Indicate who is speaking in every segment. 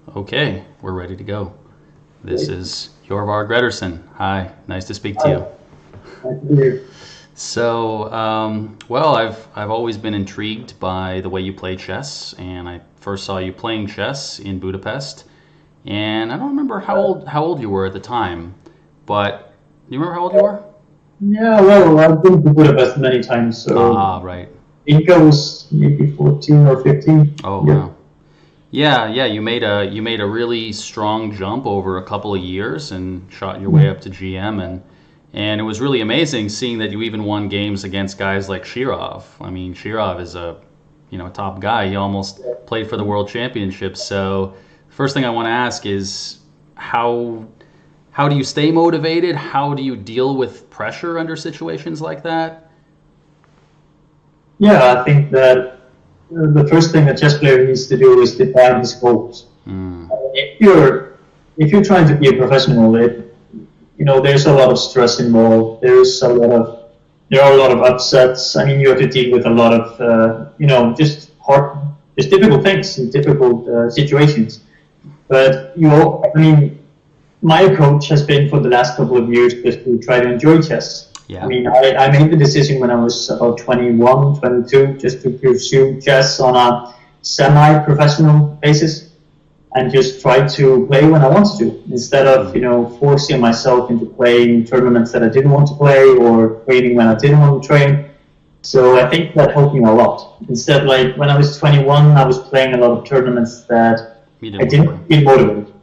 Speaker 1: Okay, we're ready to go. This
Speaker 2: Great.
Speaker 1: is Hjorvar Gretarsson. Hi, nice to speak to
Speaker 2: Hi,
Speaker 1: you.
Speaker 2: nice to hear you.
Speaker 1: I've always been intrigued by the way you play chess, and I first saw you playing chess in Budapest. And I don't remember how old you were at the time, but do you remember how old you were?
Speaker 2: Yeah, well, I've been to Budapest many times, so
Speaker 1: Ah, right.
Speaker 2: I think I was maybe 14 or 15.
Speaker 1: Oh,
Speaker 2: Yeah.
Speaker 1: wow. Yeah. You made a really strong jump over a couple of years and shot your way up to GM, and it was really amazing seeing that you even won games against guys like Shirov. I mean, Shirov is a top guy. He almost played for the World Championships. So, first thing I want to ask is how how do you stay motivated? How do you deal with pressure under situations like that?
Speaker 2: Yeah, I think that the first thing a chess player needs to do is define his goals.
Speaker 1: Mm,
Speaker 2: If you're trying to be a professional, there's a lot of stress involved. There are a lot of upsets. I mean, you have to deal with a lot of just difficult things and difficult situations. But I mean, my approach has been for the last couple of years just to try to enjoy chess. I
Speaker 1: yeah.
Speaker 2: mean, I made the decision when I was about 21, 22, just to pursue chess on a semi-professional basis and just try to play when I wanted to instead of, forcing myself into playing tournaments that I didn't want to play or training when I didn't want to train. So I think that helped me a lot. Instead, like when I was 21, I was playing a lot of tournaments that
Speaker 1: You
Speaker 2: I
Speaker 1: didn't want to
Speaker 2: didn't
Speaker 1: play.
Speaker 2: feel motivated.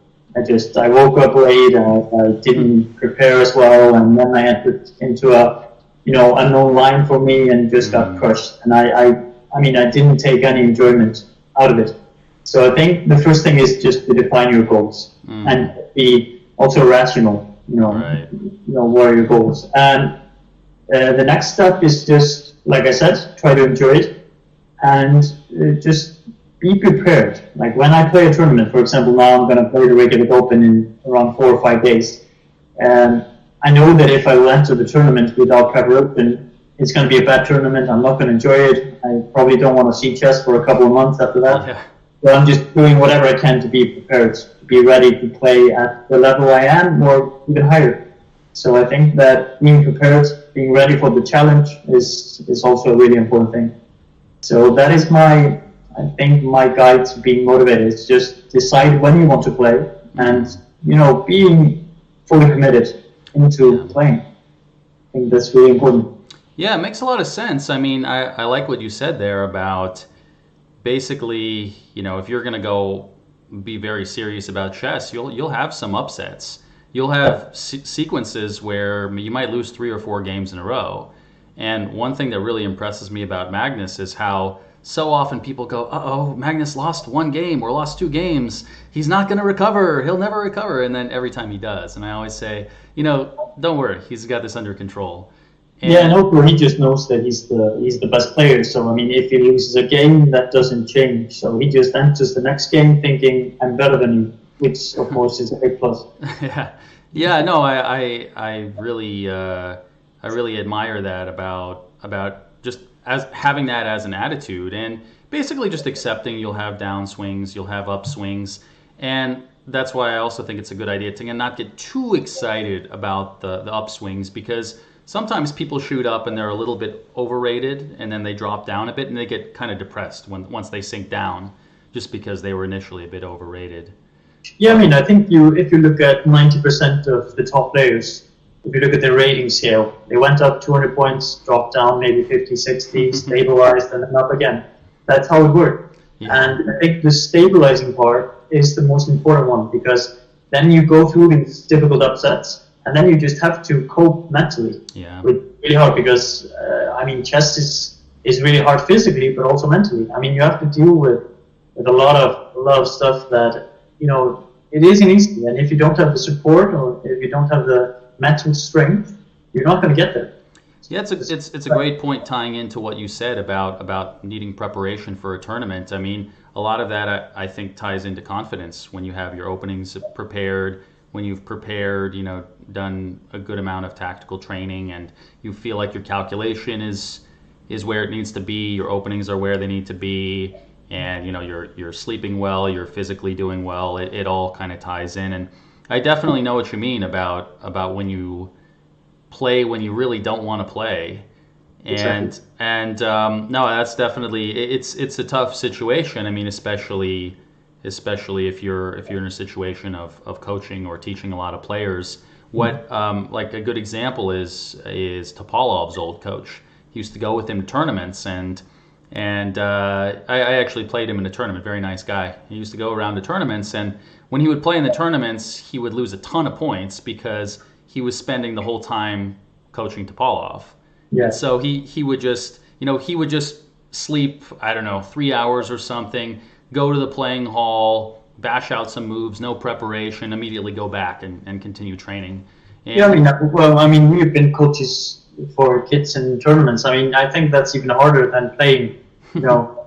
Speaker 2: I woke up late, I didn't prepare as well, and then I entered into a unknown line for me and just got
Speaker 1: Mm,
Speaker 2: crushed. And I mean, I didn't take any enjoyment out of it. So I think the first thing is just to define your goals
Speaker 1: mm,
Speaker 2: and be also rational.
Speaker 1: right.
Speaker 2: What are your goals? And the next step is just, like I said, try to enjoy it and just be prepared. Like when I play a tournament, for example, now I'm going to play the Reykjavik Open in around 4 or 5 days. And I know that if I will enter the tournament without preparation, it's going to be a bad tournament. I'm not going to enjoy it. I probably don't want to see chess for a couple of months after that.
Speaker 1: Yeah.
Speaker 2: But I'm just doing whatever I can to be prepared, to be ready to play at the level I am or even higher. So I think that being prepared, being ready for the challenge is also a really important thing. So that is I think my guide to being motivated is just decide when you want to play and,
Speaker 1: Mm,
Speaker 2: being fully committed into
Speaker 1: yeah.
Speaker 2: playing. I think that's really important.
Speaker 1: Yeah, it makes a lot of sense. I mean, I like what you said there about basically, if you're going to go be very serious about chess, you'll have some upsets. You'll have sequences where you might lose 3 or 4 games in a row. And one thing that really impresses me about Magnus is how so often people go, "Uh-oh, Magnus lost 1 game or lost 2 games. He's not going to recover. He'll never recover." And then every time he does, and I always say, don't worry, he's got this under control.
Speaker 2: Yeah,
Speaker 1: And
Speaker 2: no, he just knows that he's the best player. So I mean, if he loses a game, that doesn't change. So he just enters the next game thinking I'm better than you, which of course is a big plus.
Speaker 1: yeah, yeah, no, I really admire that about just as having that as an attitude and basically just accepting you'll have downswings, you'll have upswings, and that's why I also think it's a good idea to not get too excited about the upswings because sometimes people shoot up and they're a little bit overrated and then they drop down a bit and they get kind of depressed once they sink down just because they were initially a bit overrated.
Speaker 2: Yeah, I
Speaker 1: But
Speaker 2: mean, I think if you look at 90% of the top players, if you look at their rating scale, they went up 200 points, dropped down maybe 50, 60, stabilized, and then up again. That's how it worked.
Speaker 1: yeah,
Speaker 2: And I think the stabilizing part is the most important one because then you go through these difficult upsets and then you just have to cope mentally
Speaker 1: yeah.
Speaker 2: with really hard because, I mean, chess is really hard physically, but also mentally. I mean, you have to deal with a lot of stuff that it isn't easy. And if you don't have the support or if you don't have the mental strength, you're not going to get there.
Speaker 1: Yeah, it's a great point tying into what you said about needing preparation for a tournament. I mean, a lot of that I think ties into confidence when you have your openings prepared, when you've prepared, done a good amount of tactical training, and you feel like your calculation is where it needs to be, your openings are where they need to be, and you're sleeping well, you're physically doing well. It all kind of ties in, and I definitely know what you mean about when you play when you really don't want to play.
Speaker 2: Exactly.
Speaker 1: And no, that's definitely it's a tough situation. I mean, especially if you're in a situation of coaching or teaching a lot of players. What like a good example is Topolov's old coach. He used to go with him to tournaments, and I actually played him in a tournament. Very nice guy. He used to go around to tournaments, and when he would play in the tournaments, he would lose a ton of points because he was spending the whole time coaching Topolov. And
Speaker 2: Yeah.
Speaker 1: so he would just he would just sleep, I don't know, 3 hours or something, go to the playing hall, bash out some moves, no preparation, immediately go back and continue training.
Speaker 2: Yeah, I
Speaker 1: And
Speaker 2: mean, well, I mean, we've been coaches for kids in tournaments. I mean, I think that's even harder than playing,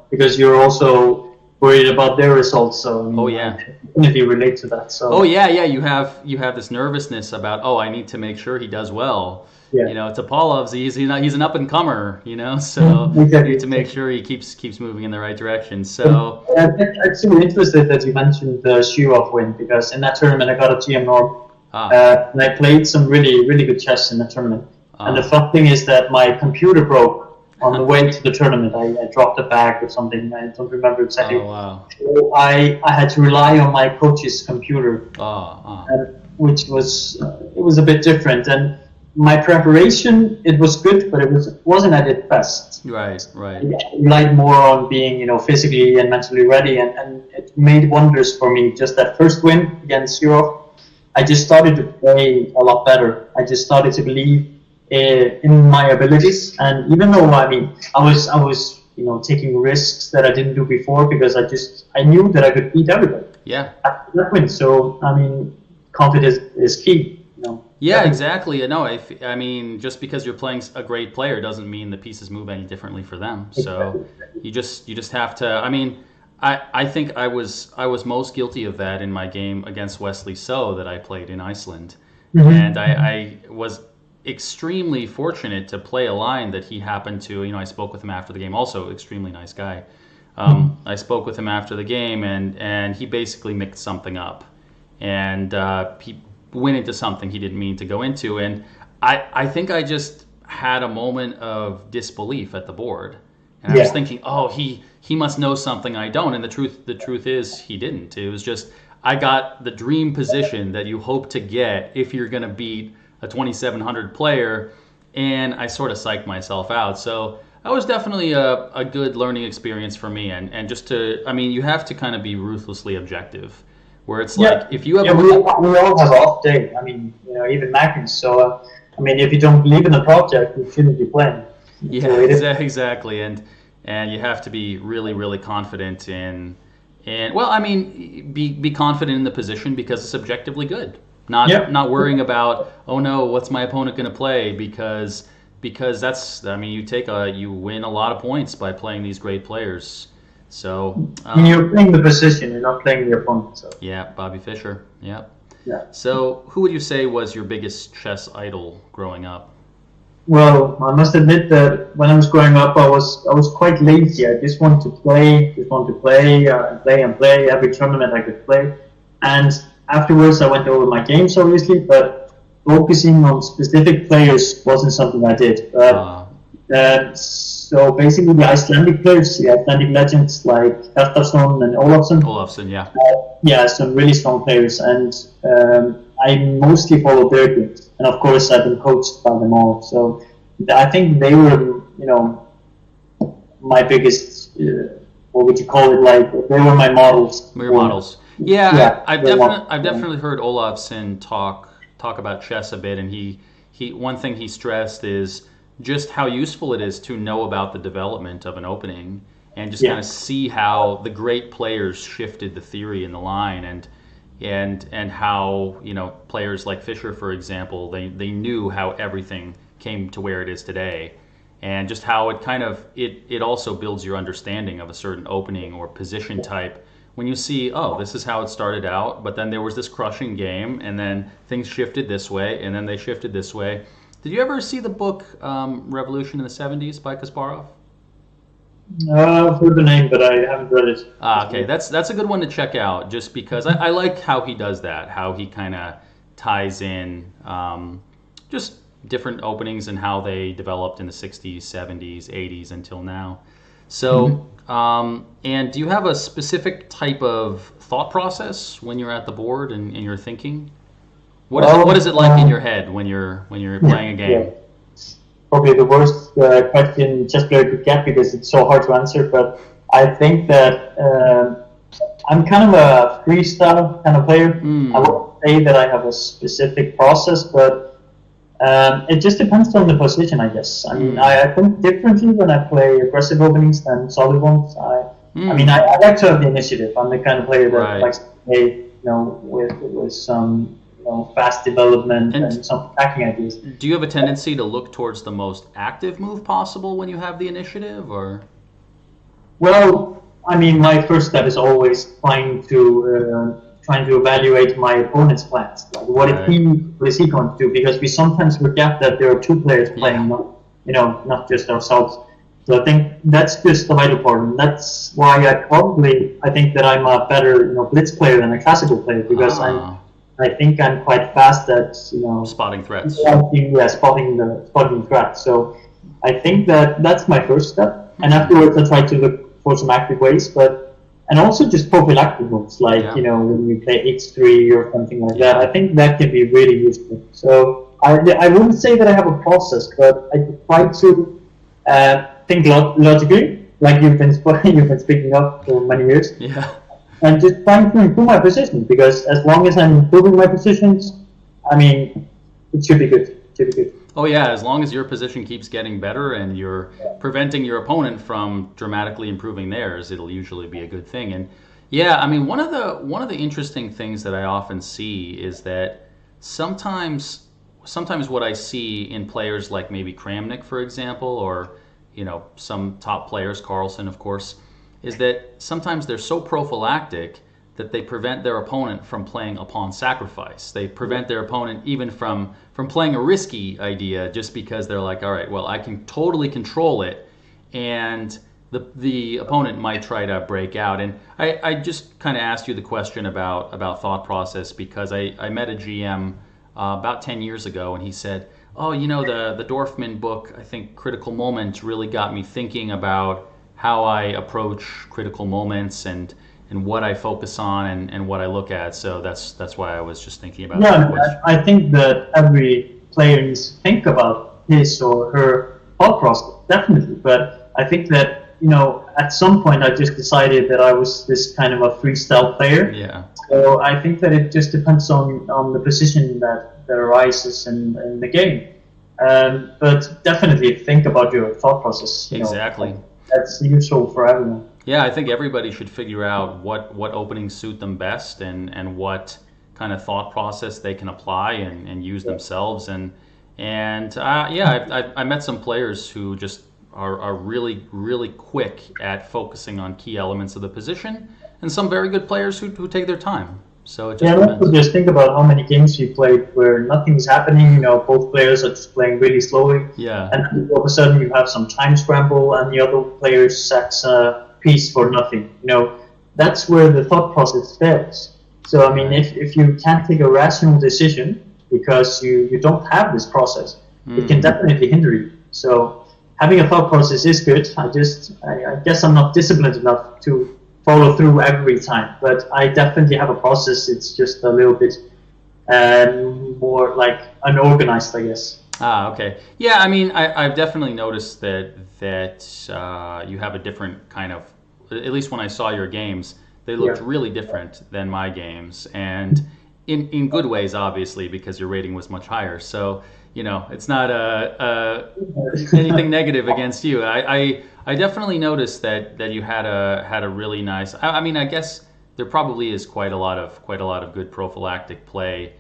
Speaker 2: because you're also worried about their results. So, I
Speaker 1: oh
Speaker 2: mean, I
Speaker 1: yeah.
Speaker 2: definitely relate to that.
Speaker 1: Oh
Speaker 2: So,
Speaker 1: yeah, yeah. You have this nervousness about, oh, I need to make sure he does well.
Speaker 2: yeah,
Speaker 1: Topolov's he's an up and comer, so you
Speaker 2: exactly.
Speaker 1: need to make sure he keeps moving in the right direction. So
Speaker 2: I'm actually interested that you mentioned the shoe-off win because in that tournament I got a GM norm,
Speaker 1: ah
Speaker 2: and I played some really, really good chess in the tournament. And the
Speaker 1: ah
Speaker 2: fun thing is that my computer broke on the way to the tournament. I dropped a bag or something. I don't remember exactly.
Speaker 1: oh wow
Speaker 2: So I had to rely on my coach's computer,
Speaker 1: ah
Speaker 2: which was a bit different. And my preparation, it was good, but wasn't at its best.
Speaker 1: right
Speaker 2: I relied more on being, physically and mentally ready, and it made wonders for me. Just that first win against Europe, I just started to play a lot better. I just started to believe in my abilities, and even though I was taking risks that I didn't do before because I knew that I could beat everybody
Speaker 1: yeah.
Speaker 2: after that win. So I mean, confidence is key.
Speaker 1: Yeah,
Speaker 2: Definitely.
Speaker 1: exactly. No, I mean, just because you're playing a great player doesn't mean the pieces move any differently for them. So
Speaker 2: Exactly.
Speaker 1: you just have to. I mean, I think I was most guilty of that in my game against Wesley So that I played in Iceland, and
Speaker 2: Mm-hmm.
Speaker 1: I was extremely fortunate to play a line that he happened to. I spoke with him after the game. Also, extremely nice guy. I spoke with him after the game, and he basically mixed something up, and he went into something he didn't mean to go into, and I think I just had a moment of disbelief at the board, and I was
Speaker 2: Yeah.
Speaker 1: thinking, oh, he must know something I don't, and the truth is he didn't. It was just I got the dream position that you hope to get if you're going to beat a 2700 player, and I sort of psyched myself out. So that was definitely a good learning experience for me, and just to, I mean, you have to kind of be ruthlessly objective, where it's like
Speaker 2: Yeah,
Speaker 1: if you have
Speaker 2: yeah,
Speaker 1: a
Speaker 2: we all have off day. I mean, even Magnus. So, I mean, if you don't believe in the project, you shouldn't be playing. That's the
Speaker 1: yeah,
Speaker 2: way it is.
Speaker 1: exactly, and you have to be really, really confident in well, I mean, be confident in the position because it's objectively good. Not
Speaker 2: Yeah,
Speaker 1: not worrying about, oh no, what's my opponent going to play, because that's, I mean, you win a lot of points by playing these great players. So
Speaker 2: when you're playing the position, you're not playing the opponent. So,
Speaker 1: yeah, Bobby Fischer, yeah.
Speaker 2: yeah.
Speaker 1: So who would you say was your biggest chess idol growing up?
Speaker 2: Well, I must admit that when I was growing up, I was quite lazy. I just wanted to play, and play and play every tournament I could play. And afterwards, I went over my games, obviously, but focusing on specific players wasn't something I did.
Speaker 1: Uh,
Speaker 2: So basically, the Icelandic players, the Icelandic legends like Gretarsson and Olafsson,
Speaker 1: Olafsson, yeah.
Speaker 2: yeah, some really strong players, and I mostly follow their games. And of course, I've been coached by them all. So I think they were, my biggest, what would you call it? Like they were my models.
Speaker 1: Your models. Yeah,
Speaker 2: Yeah,
Speaker 1: I've
Speaker 2: they
Speaker 1: definitely
Speaker 2: were,
Speaker 1: I've
Speaker 2: yeah.
Speaker 1: definitely heard Olafsson talk about chess a bit, and he one thing he stressed is just how useful it is to know about the development of an opening and just kind
Speaker 2: Yeah.
Speaker 1: of see how the great players shifted the theory in the line, and how players like Fischer, for example, they knew how everything came to where it is today, and just how it kind of it also builds your understanding of a certain opening or position type when you see, oh, this is how it started out, but then there was this crushing game, and then things shifted this way, and then they shifted this way. Did you ever see the book Revolution in the '70s by Kasparov?
Speaker 2: I've heard the name, but I haven't read it.
Speaker 1: Okay, that's a good one to check out. Just because I like how he does that, how he kind of ties in just different openings and how they developed in the '60s, '70s, '80s until now.
Speaker 2: Mhm.
Speaker 1: So, and do you have a specific type of thought process when you're at the board and you're thinking? What is
Speaker 2: Well,
Speaker 1: it like in your head when you're playing a
Speaker 2: yeah,
Speaker 1: game?
Speaker 2: probably the worst question chess player could get because it's so hard to answer. But I think that I'm kind of a freestyle kind of player. I
Speaker 1: Hmm.
Speaker 2: won't say that I have a specific process, but it just depends on the position, I guess. I mean,
Speaker 1: Hmm.
Speaker 2: I think differently when I play aggressive openings than solid ones. I mean,
Speaker 1: Hmm.
Speaker 2: I like to have the initiative. I'm the kind of player that
Speaker 1: Right.
Speaker 2: likes to play, with some, fast development
Speaker 1: And
Speaker 2: and some attacking ideas.
Speaker 1: do you have a tendency to look towards the most active move possible when you have the initiative, or?
Speaker 2: Well, I mean, my first step is always trying to evaluate my opponent's plans. Like,
Speaker 1: Right.
Speaker 2: what is he going to do? Because we sometimes forget that there are two players
Speaker 1: Yeah.
Speaker 2: playing, not just ourselves. So I think that's just the vital part, and that's why I think that I'm a better, blitz player than a classical player because
Speaker 1: Ah,
Speaker 2: I think I'm quite fast at,
Speaker 1: spotting threats.
Speaker 2: spotting threats. So I think that that's my first step, and
Speaker 1: Hmm.
Speaker 2: afterwards I try to look for some active ways, and also just prophylactic moves like
Speaker 1: Yeah.
Speaker 2: when you play H3 or something like that. I
Speaker 1: Yeah.
Speaker 2: think that can be really useful. So I wouldn't say that I have a process, but I try to think logically, like you've been speaking of for many years,
Speaker 1: Yeah.
Speaker 2: and just trying to improve my position because as long as I'm improving my positions, I mean, it should be good. It should be good.
Speaker 1: Oh yeah, as long as your position keeps getting better and you're preventing your opponent from dramatically improving theirs, it'll usually be a good thing. And yeah, I mean, one of the interesting things that I often see is that sometimes sometimes what I see in players like maybe Kramnik, for example, or some top players, Carlson, of course, is that sometimes they're so prophylactic that they prevent their opponent from playing a pawn sacrifice. They prevent their opponent even from playing a risky idea just because they're like, all right, well, I can totally control it, and the opponent might try to break out. And I just kind of asked you the question about thought process because I met a GM about 10 years ago, and he said, oh, the Dorfman book, I think Critical Moment really got me thinking about how I approach critical moments and what I focus on and what I look at. So that's why I was just thinking about
Speaker 2: Yeah,
Speaker 1: that
Speaker 2: I mean,
Speaker 1: question.
Speaker 2: I think that every player needs to think about his or her thought process, definitely. But I think that, at some point I just decided that I was this kind of a freestyle player.
Speaker 1: Yeah,
Speaker 2: So I think that it just depends on the position that arises in the game. But definitely think about your thought process.
Speaker 1: exactly.
Speaker 2: That's useful for everyone.
Speaker 1: Yeah, I think everybody should figure out what openings suit them best and what kind of thought process they can apply and use themselves. And yeah, I met some players who just are really, really quick at focusing on key elements of the position, and some very good players who take their time. So it
Speaker 2: Yeah,
Speaker 1: just
Speaker 2: and also
Speaker 1: depends.
Speaker 2: just think about how many games you played where nothing's happening. Both players are just playing really slowly,
Speaker 1: Yeah,
Speaker 2: and all of a sudden you have some time scramble, and the other player sacks a piece for nothing. That's where the thought process fails. So I mean,
Speaker 1: right.
Speaker 2: if you can't take a rational decision because you don't have this process, it can
Speaker 1: Hmm.
Speaker 2: definitely hinder you. So having a thought process is good. I guess I'm not disciplined enough to follow through every time, but I definitely have a process. It's just a little bit more like unorganized, I guess.
Speaker 1: Ah, okay. Yeah, I mean, I've definitely noticed that you have a different kind of. At least when I saw your games, they looked
Speaker 2: Yeah.
Speaker 1: really different than my games, and in good ways, obviously, because your rating was much higher. So it's not anything negative against you. I definitely noticed that you had a really nice. I mean, I guess there probably is quite a lot of good prophylactic play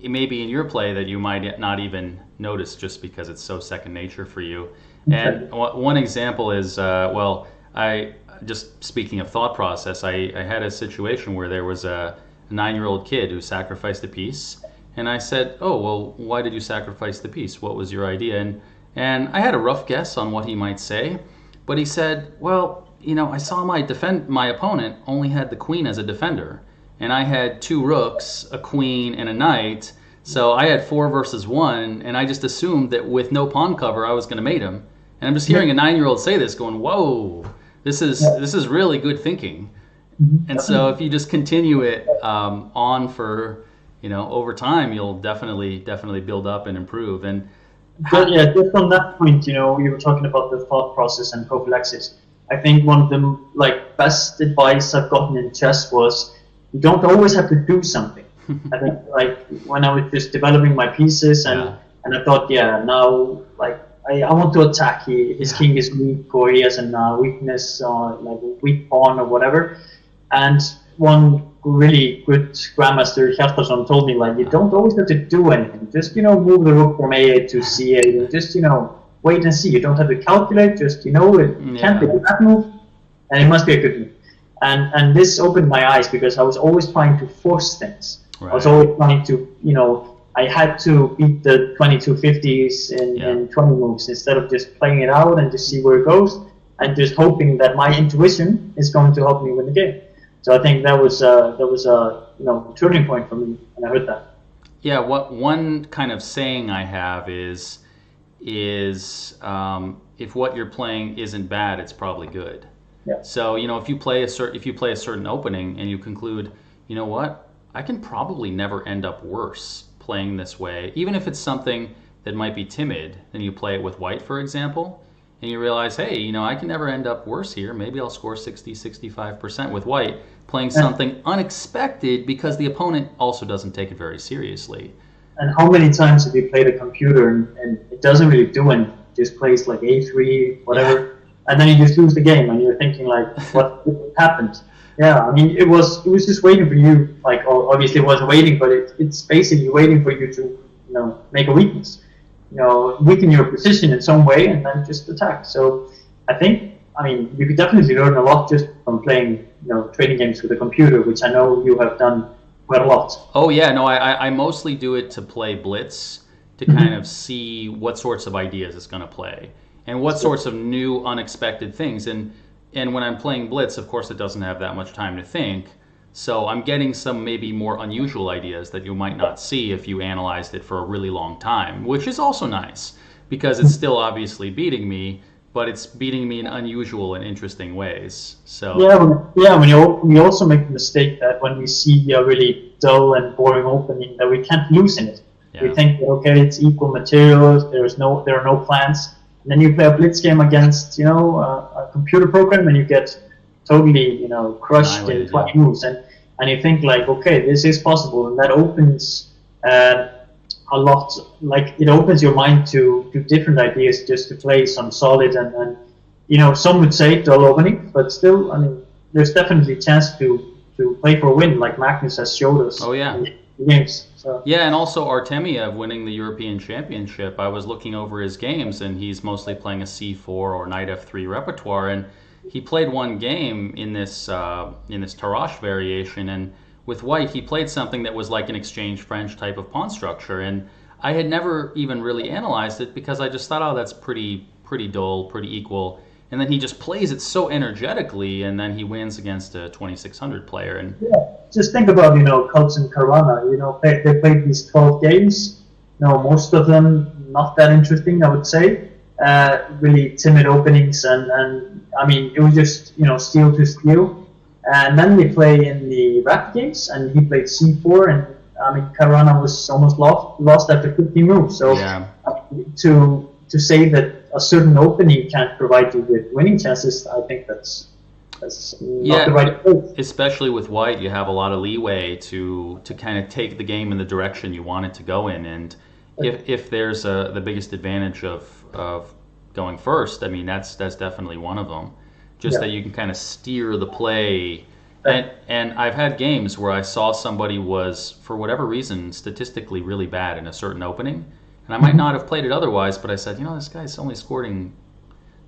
Speaker 1: maybe in your play that you might not even notice just because it's so second nature for you. And
Speaker 2: Okay.
Speaker 1: one example is, well, I just speaking of thought process, I had a situation where there was a 9-year-old kid who sacrificed a piece, and I said, "Oh, well, why did you sacrifice the piece? What was your idea?" And I had a rough guess on what he might say, But he said, well, I saw my opponent only had the queen as a defender, and I had two rooks, a queen, and a knight. So I had 4 versus 1, and I just assumed that with no pawn cover, I was going to mate him. And I'm just hearing a 9-year-old say this, going, "Whoa, this is really good thinking." And so if you just continue it on for over time, you'll definitely build up and improve. And
Speaker 2: Yeah, just on that point, you were talking about the thought process and prophylaxis. I think one of the best advice I've gotten in chess was you don't always have to do something. I think when I was just developing my pieces and I thought, now I want to attack. His king is weak, or he has a weakness, like a weak pawn or whatever. And one really good Grandmaster Hjörvar told me, you don't always have to do anything. Just, move the rook from A8 to C8 and just, wait and see. You don't have to calculate. Just, it can't be a bad move, and it must be a good move. And this opened my eyes because I was always trying to force things. Right. I was always trying to, I had to beat the 2250s in 20 moves instead of just playing it out and just see where it goes and just hoping that my intuition is going to help me win the game. So I think that was a turning point for me when I heard that.
Speaker 1: Yeah, what one kind of saying I have is if what you're playing isn't bad, it's probably good.
Speaker 2: Yeah.
Speaker 1: So if you play a certain opening and you conclude, you know what, I can probably never end up worse playing this way, even if it's something that might be timid. Then you play it with white, for example, and you realize, hey, I can never end up worse here. Maybe I'll score 65% with white, playing something unexpected because the opponent also doesn't take it very seriously.
Speaker 2: And how many times have you played a computer and it doesn't really do anything? Just plays like A3, whatever, and then you just lose the game and you're thinking what happened? Yeah, I mean, it was just waiting for you. Obviously it wasn't waiting, but it's basically waiting for you to make a weakness. Weaken your position in some way and then just attack. So I mean, you could definitely learn a lot just from playing, trading games with a computer, which I know you have done quite a lot.
Speaker 1: Oh yeah, no, I mostly do it to play Blitz, to kind of see what sorts of ideas it's going to play and what sorts of new, unexpected things. And when I'm playing Blitz, of course, it doesn't have that much time to think. So I'm getting some maybe more unusual ideas that you might not see if you analyzed it for a really long time, which is also nice because it's still obviously beating me, but it's beating me in unusual and interesting ways. So
Speaker 2: we also make the mistake that when we see a really dull and boring opening, that we can't lose in it. Yeah. We think that, okay, it's equal materials. There are no plans. And then you play a Blitz game against a computer program, and you get totally crushed in 20 moves, and you think okay, this is possible, and that opens a lot. It opens your mind to different ideas, just to play some solid and some would say dull opening, but still, I mean, there's definitely a chance to play for a win, like Magnus has showed us.
Speaker 1: Oh yeah.
Speaker 2: In the games. So.
Speaker 1: Yeah, and also Artemiev winning the European Championship. I was looking over his games, and he's mostly playing a c4 or knight f3 repertoire, and he played one game in this Tarrasch variation, and with white he played something that was like an exchange French type of pawn structure, and I had never even really analyzed it because I just thought, oh, that's pretty dull, pretty equal. And then he just plays it so energetically, and then he wins against a 2600 player. And
Speaker 2: just think about Kults and Caruana. They played these 12 games. Most of them not that interesting, I would say. Really timid openings, and I mean, it was just steal to steal. And then they play in the rapid games, and he played c4, and I mean, Caruana was almost lost after 50 moves. So to say that a certain opening can't provide you with winning chances, I think that's not the right approach.
Speaker 1: Especially with white, you have a lot of leeway to kind of take the game in the direction you want it to go in, and if there's the biggest advantage of going first, I mean, that's definitely one of them. Just that you can kind of steer the play. And I've had games where I saw somebody was, for whatever reason, statistically really bad in a certain opening. And I might not have played it otherwise, but I said, this guy's only scoring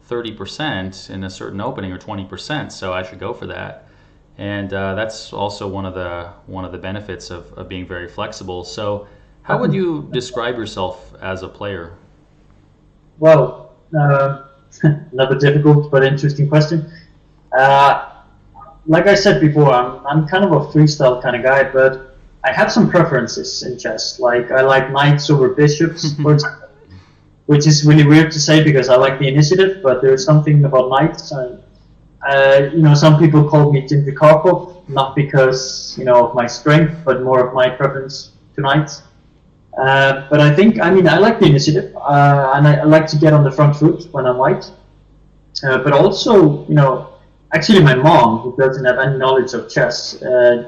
Speaker 1: 30% in a certain opening, or 20%, so I should go for that. And that's also one of the benefits of being very flexible. So how would you describe yourself as a player?
Speaker 2: Well, Another difficult but interesting question. Uh, like I said before, I'm kind of a freestyle kind of guy, but I have some preferences in chess. Like I like knights over bishops, for example, which is really weird to say because I like the initiative, but there's something about knights. Some people call me Ginger Karpov, not because of my strength, but more of my preference to knights. But I like the initiative, and I like to get on the front foot when I'm white. But also, actually my mom, who doesn't have any knowledge of chess,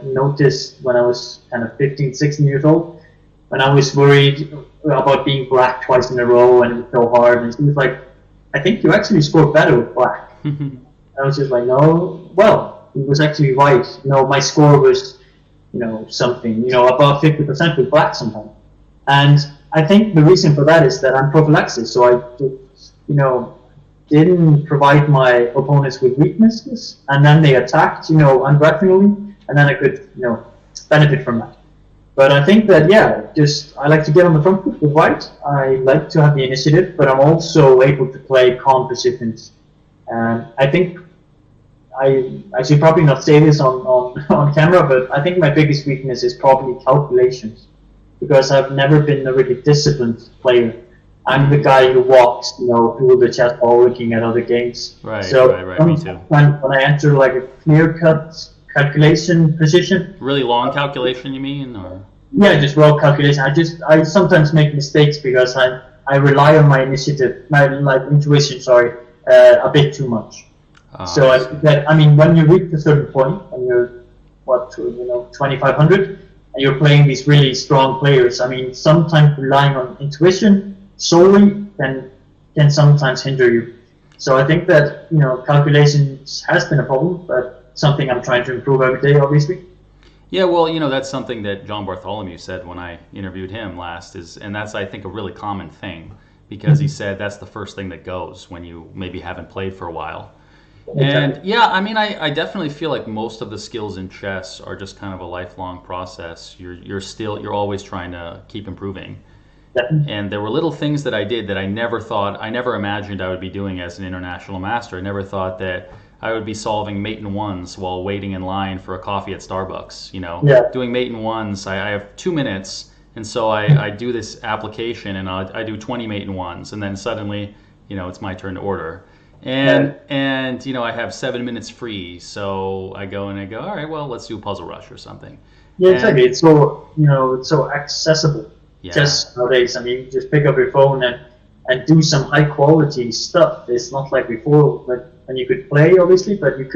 Speaker 2: noticed when I was kind of 15, 16 years old, when I was worried about being black twice in a row and it was so hard, and she was like, I think you actually scored better with black. I was just like, no, well, it was actually white. My score was, something, above 50% with black sometimes. And I think the reason for that is that I'm prophylaxis, so I just, didn't provide my opponents with weaknesses, and then they attacked, ungrudgingly, and then I could, benefit from that. But I think that, I like to get on the front foot with white. I like to have the initiative, but I'm also able to play calm positions. I think I should probably not say this on camera, but I think my biggest weakness is probably calculations, because I've never been a really disciplined player. I'm the guy who walks, through the chess ball looking at other games.
Speaker 1: Right,
Speaker 2: so
Speaker 1: right, me too.
Speaker 2: When I enter like a clear-cut calculation position.
Speaker 1: Really long calculation, you mean, or?
Speaker 2: Yeah, just raw calculation. I sometimes make mistakes because I rely on my initiative, my intuition, a bit too much. So when you reach a certain point, when you're 2,500, and you're playing these really strong players, sometimes relying on intuition solely can sometimes hinder you. So I think that calculations has been a problem, but something I'm trying to improve every day, obviously.
Speaker 1: Yeah, well, that's something that John Bartholomew said when I interviewed him last, and that's, I think, a really common thing, because he said that's the first thing that goes when you maybe haven't played for a while. And yeah, I definitely feel like most of the skills in chess are just kind of a lifelong process. You're always trying to keep improving. And there were little things that I did that I never imagined I would be doing as an international master. I never thought that I would be solving mate and ones while waiting in line for a coffee at Starbucks. Doing mate and ones. I have 2 minutes, and so I do this application, and I do 20 mate and ones, and then suddenly, it's my turn to order. And I have 7 minutes free, so I go, all right, well, let's do Puzzle Rush or something.
Speaker 2: Yeah, exactly. It's so accessible.
Speaker 1: Yeah.
Speaker 2: Just nowadays, just pick up your phone and do some high quality stuff. It's not like before when you could play, obviously, but you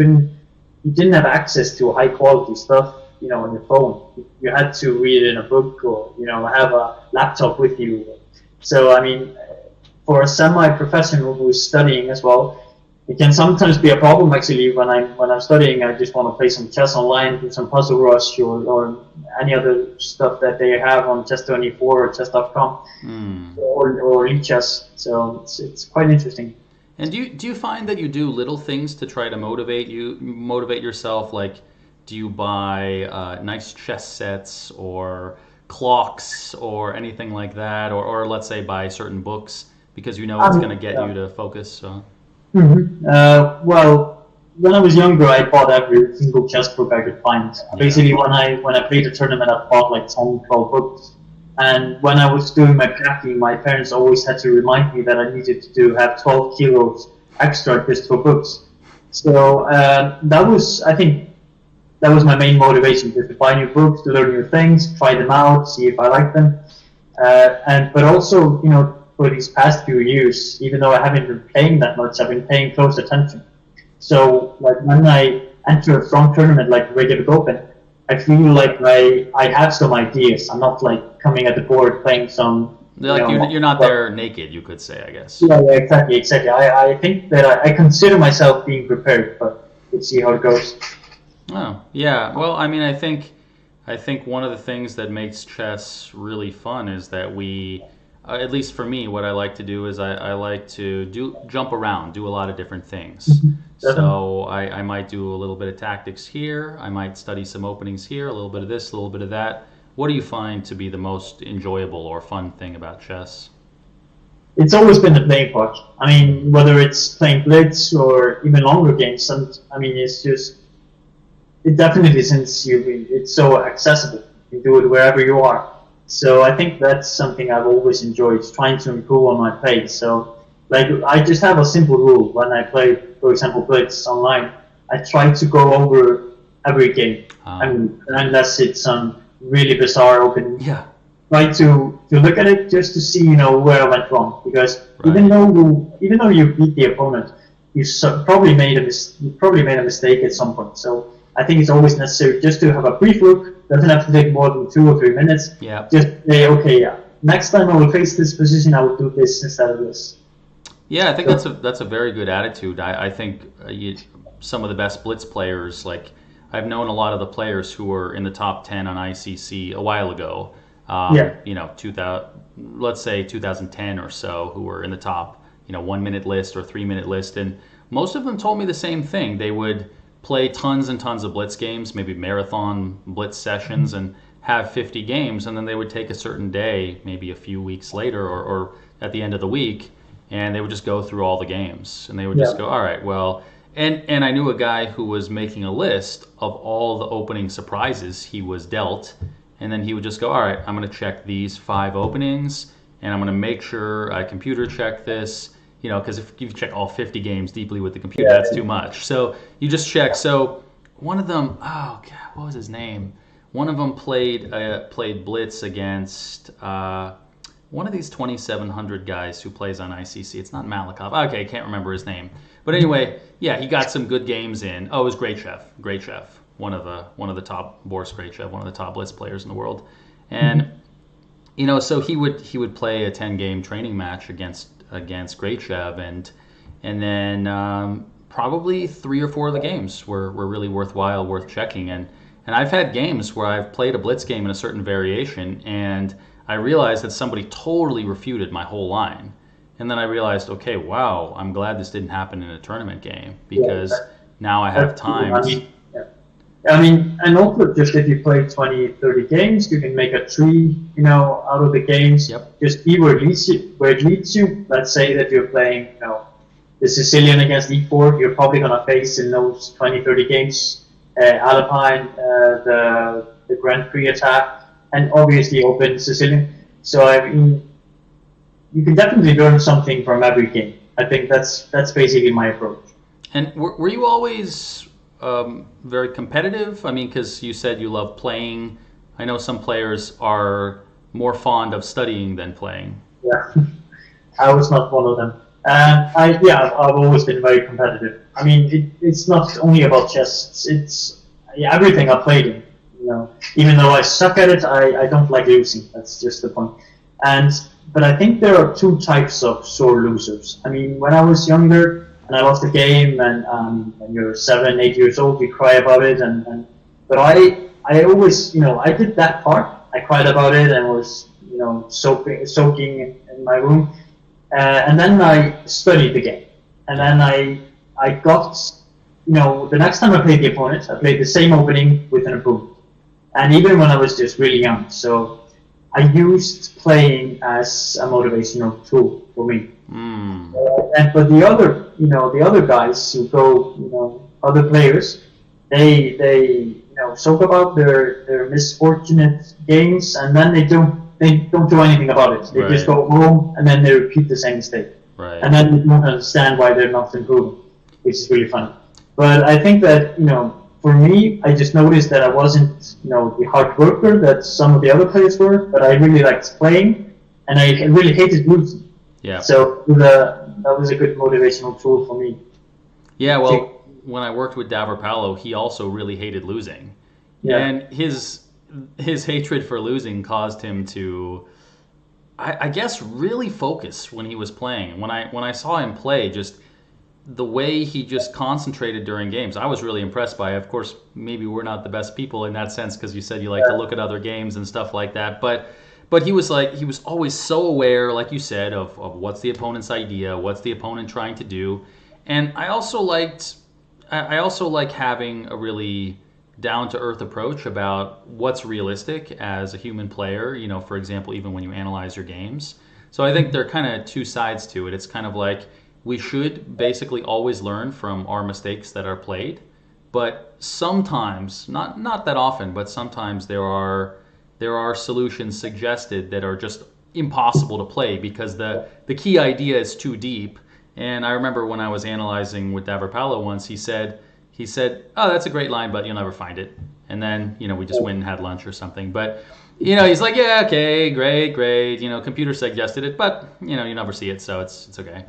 Speaker 2: didn't have access to high quality stuff, on your phone. You had to read it in a book or, have a laptop with you. So, for a semi-professional who's studying as well, it can sometimes be a problem actually when I'm studying. I just want to play some chess online, do some Puzzle Rush or any other stuff that they have on Chess24 or Chess.com or eChess. So it's quite interesting.
Speaker 1: And do you find that you do little things to try to motivate yourself? Like, do you buy nice chess sets or clocks or anything like that, or let's say buy certain books because it's going to get you to focus?
Speaker 2: Well, when I was younger, I bought every single chess book I could find. Basically, when I played a tournament, I bought like 10, 12 books. And when I was doing my packing, my parents always had to remind me that I needed to have 12 kilos extra just for books. So I think that was my main motivation, just to buy new books, to learn new things, try them out, see if I like them. But also, for these past few years, even though I haven't been playing that much, I've been paying close attention. So, like when I enter a strong tournament like Reykjavik Open, I feel like I have some ideas. I'm not like coming at the board playing some.
Speaker 1: You're not there naked, you could say, I guess.
Speaker 2: Yeah, exactly. I think that I consider myself being prepared, but we'll see how it goes.
Speaker 1: Oh, yeah. Well, I think one of the things that makes chess really fun is that we. At least for me, what I like to do is I like to jump around, do a lot of different things. So I might do a little bit of tactics here. I might study some openings here, a little bit of this, a little bit of that. What do you find to be the most enjoyable or fun thing about chess?
Speaker 2: it's always been the playing part. I mean, whether it's playing blitz or even longer games, and I mean, it's just it definitely since it's so accessible. You can do it wherever you are. So I think that's something I've always enjoyed, trying to improve on my play. So like I just have a simple rule when I play, for example, blitz online. I try to go over every game. I mean, unless it's some really bizarre opening.
Speaker 1: Yeah.
Speaker 2: Try to look at it just to see where I went wrong, because
Speaker 1: Right.
Speaker 2: even though you beat the opponent, probably made a mistake at some point. So I think it's always necessary just to have a brief look. Doesn't have to take more than 2 or 3 minutes.
Speaker 1: Yeah.
Speaker 2: Just say, okay, yeah, next time I will face this position, I will do this instead of this.
Speaker 1: Yeah, I think that's a very good attitude. I think some of the best blitz players, like I've known a lot of the players who were in the top 10 on ICC a while ago.
Speaker 2: Yeah.
Speaker 1: 2000, let's say 2010 or so, who were in the top, 1 minute list or 3 minute list, and most of them told me the same thing. They would play tons and tons of blitz games, maybe marathon blitz sessions, and have 50 games, and then they would take a certain day, maybe a few weeks later or at the end of the week, and they would just go through all the games, and they would just go, all right, well, and I knew a guy who was making a list of all the opening surprises he was dealt, and then he would just go, all right, I'm going to check these 5 openings, and I'm going to make sure I computer check this, because if you check all 50 games deeply with the computer, that's too much. So you just check. So one of them, oh God, what was his name? One of them played blitz against one of these 2,700 guys who plays on ICC. It's not Malikov. Okay, I can't remember his name. But anyway, yeah, he got some good games in. Oh, it was Great Chef. One of the top, Boris Gretarsson, one of the top blitz players in the world, and so he would play a 10-game training match against Gretarsson, and then probably 3 or 4 of the games were really worthwhile, worth checking, and I've had games where I've played a blitz game in a certain variation, and I realized that somebody totally refuted my whole line, and then I realized, okay, wow, I'm glad this didn't happen in a tournament game, because now I have time.
Speaker 2: I mean, and also just if you play 20, 30 games, you can make a tree, out of the games.
Speaker 1: Yep.
Speaker 2: Just be where it leads you. Let's say that you're playing, the Sicilian against E4. You're probably going to face in those 20, 30 games, Alpine, the Grand Prix attack, and obviously Open Sicilian. So, I mean, you can definitely learn something from every game. I think that's basically my approach.
Speaker 1: And were you always very competitive? I mean, because you said you love playing. I know some players are more fond of studying than playing.
Speaker 2: Yeah, I was not one of them. I've always been very competitive. I mean, it's not only about chess. It's everything I played in. Even though I suck at it, I don't like losing. That's just the point. But I think there are 2 types of sore losers. I mean, when I was younger, and I lost the game, and when you're 7, 8 years old, you cry about it, but I always, I did that part. I cried about it and was, soaking in my room, and then I studied the game, and then I got, the next time I played the opponent, I played the same opening with an improvement, and even when I was just really young, so I used playing as a motivational tool for me. But the other guys who go, other players, they talk about their misfortunate games, and then they don't do anything about it. They just go home and then they repeat the same mistake, and then you don't understand why they're not improving, which is really funny. But I think that for me, I just noticed that I wasn't the hard worker that some of the other players were, but I really liked playing, and I really hated losing.
Speaker 1: Yeah.
Speaker 2: So that was a good motivational tool for me.
Speaker 1: Yeah, well, when I worked with Davor Palo, he also really hated losing. Yeah. And his hatred for losing caused him to, I guess, really focus when he was playing. When I saw him play, just the way he just concentrated during games, I was really impressed by. Of course, maybe we're not the best people in that sense, because you said you like to look at other games and stuff like that, But he was always so aware, like you said, of what's the opponent's idea, what's the opponent trying to do. And I also like having a really down-to-earth approach about what's realistic as a human player, for example, even when you analyze your games. So I think there are kind of two sides to it. It's kind of like we should basically always learn from our mistakes that are played, but sometimes, not that often, but sometimes there are solutions suggested that are just impossible to play because the key idea is too deep. And I remember when I was analyzing with Davor once, he said, "Oh, that's a great line, but you'll never find it." And then, we just went and had lunch or something. But, he's like, "Yeah, okay, great. Computer suggested it, but, you never see it, so it's okay."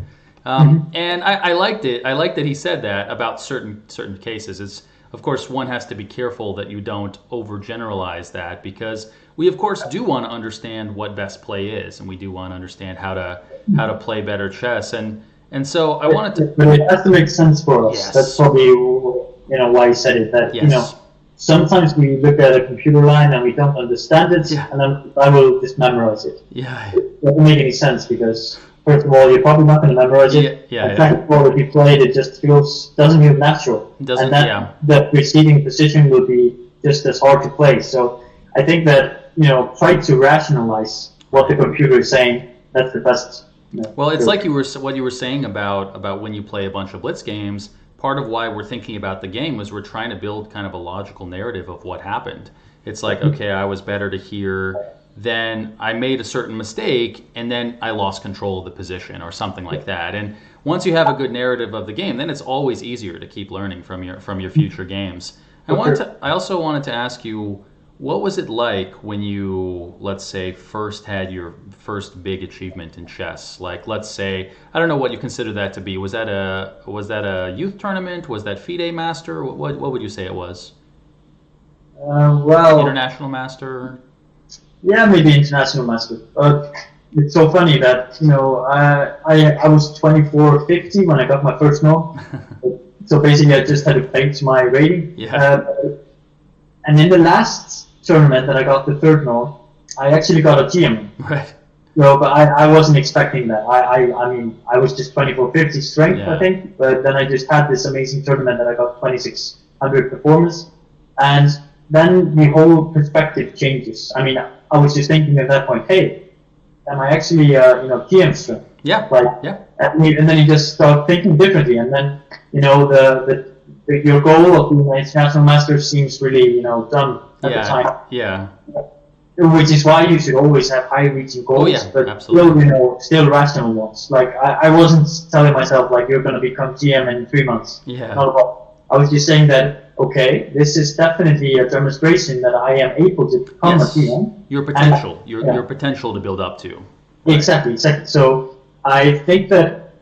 Speaker 1: And I liked it. I liked that he said that about certain cases. It's, of course, one has to be careful that you don't overgeneralize that, because we, of course, do want to understand what best play is, and we do want to understand how to play better chess. And so I wanted to.
Speaker 2: But it has to make sense for us.
Speaker 1: Yes.
Speaker 2: That's probably why he said it. That
Speaker 1: Yes.
Speaker 2: sometimes we look at a computer line and we don't understand it, and then I will just memorize it.
Speaker 1: Yeah.
Speaker 2: It doesn't make any sense because, first of all, you're probably not going to memorize it.
Speaker 1: Yeah.
Speaker 2: Second of all, if you play it, it just doesn't feel natural.
Speaker 1: Doesn't.
Speaker 2: The preceding position will be just as hard to play. So I think that try to rationalize what the computer is saying. That's the best.
Speaker 1: Well, it's like what you were saying about when you play a bunch of blitz games. Part of why we're thinking about the game was we're trying to build kind of a logical narrative of what happened. It's like, okay, I was better to here, then I made a certain mistake, and then I lost control of the position or something like that. And once you have a good narrative of the game, then it's always easier to keep learning from your future games. I also wanted to ask you, what was it like when you, let's say, first had your first big achievement in chess? Like, let's say, I don't know what you consider that to be. Was that a youth tournament? Was that FIDE Master? What would you say it was?
Speaker 2: Well,
Speaker 1: International Master?
Speaker 2: Yeah, maybe International Master. It's so funny that I was 24.50 when I got my first no. So basically, I just had to pay to my rating.
Speaker 1: Yeah.
Speaker 2: And in the last tournament that I got the third no, I actually got a GM.
Speaker 1: Right.
Speaker 2: So, but I wasn't expecting that. I mean, I was just 24.50 strength, I think. But then I just had this amazing tournament that I got 2600 performance, and then the whole perspective changes. I mean, I was just thinking at that point, hey, am I actually GM strength?
Speaker 1: Yeah.
Speaker 2: Yeah. And then you just start thinking differently, and then your goal of being an international master seems really done at the time.
Speaker 1: Yeah.
Speaker 2: Which is why you should always have high-reaching goals, but
Speaker 1: absolutely.
Speaker 2: still rational ones. Like I wasn't telling myself like you're going to become GM in 3 months.
Speaker 1: Yeah.
Speaker 2: Not at all. I was just saying that okay, this is definitely a demonstration that I am able to become a GM.
Speaker 1: Your potential, your potential to build up to.
Speaker 2: Right? Exactly. So I think that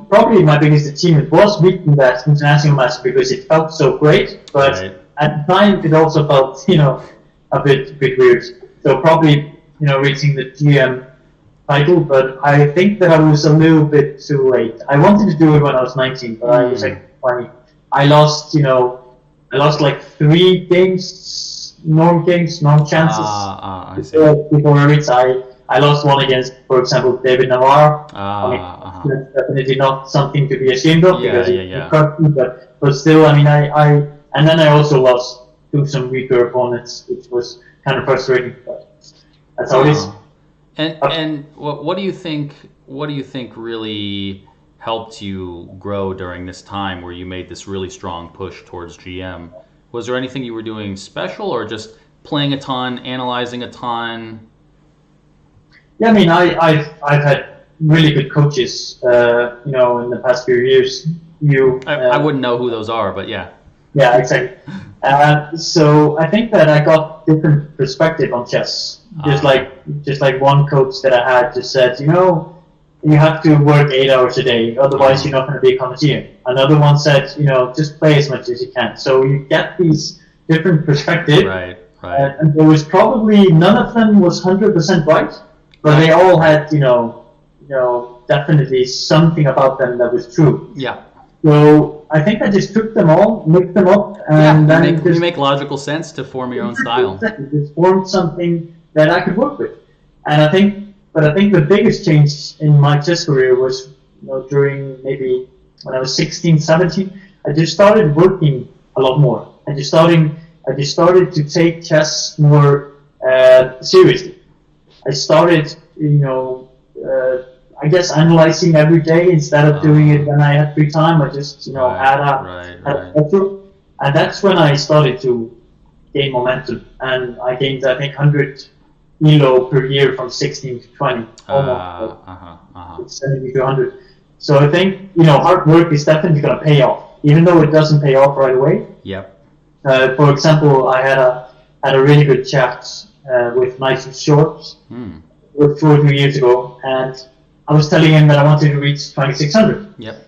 Speaker 2: probably my biggest achievement was reaching that international match because it felt so great, but at the time it also felt a bit weird. So probably reaching the GM title, but I think that I was a little bit too late. I wanted to do it when I was 19, but I was like 20. I lost like 3 games, norm chances.
Speaker 1: I see.
Speaker 2: Before I reached, I lost one against, for example, David Navarre. That's definitely not something to be ashamed of because it cut me, but still, I mean, and then I also lost to some weaker opponents, which was kind of frustrating. But that's how it is.
Speaker 1: And what do you think? What do you think really helped you grow during this time where you made this really strong push towards GM? Was there anything you were doing special, or just playing a ton, analyzing a ton?
Speaker 2: Yeah, I mean, I've had really good coaches, in the past few years.
Speaker 1: I wouldn't know who those are, but yeah.
Speaker 2: Yeah, exactly. So I think that I got different perspective on chess. Just like one coach that I had just said, you have to work 8 hours a day, otherwise you're not going to become a GM. Another one said, just play as much as you can. So you get these different perspectives.
Speaker 1: Right.
Speaker 2: And there was probably none of them was 100% right, but they all had, definitely something about them that was true.
Speaker 1: Yeah.
Speaker 2: So I think I just took them all, mixed them up, and then
Speaker 1: you make logical sense to form your own style.
Speaker 2: Just formed something that I could work with, and I think the bigged change in my chess career was, during maybe when I was 16, 17, I just started working a lot more. I just started to take chess more seriously. I started, I guess analyzing every day instead of doing it when I had free time. I just had a schedule, and that's when I started to gain momentum. And I gained, I think, 100 kilo per year from 16 to 20, almost 70 to 100. So I think hard work is definitely going to pay off, even though it doesn't pay off right away.
Speaker 1: Yep.
Speaker 2: For example, I had a really good chat with Nigel Shorts 2 or 3 years ago, and I was telling him that I wanted to reach 2600.
Speaker 1: Yep.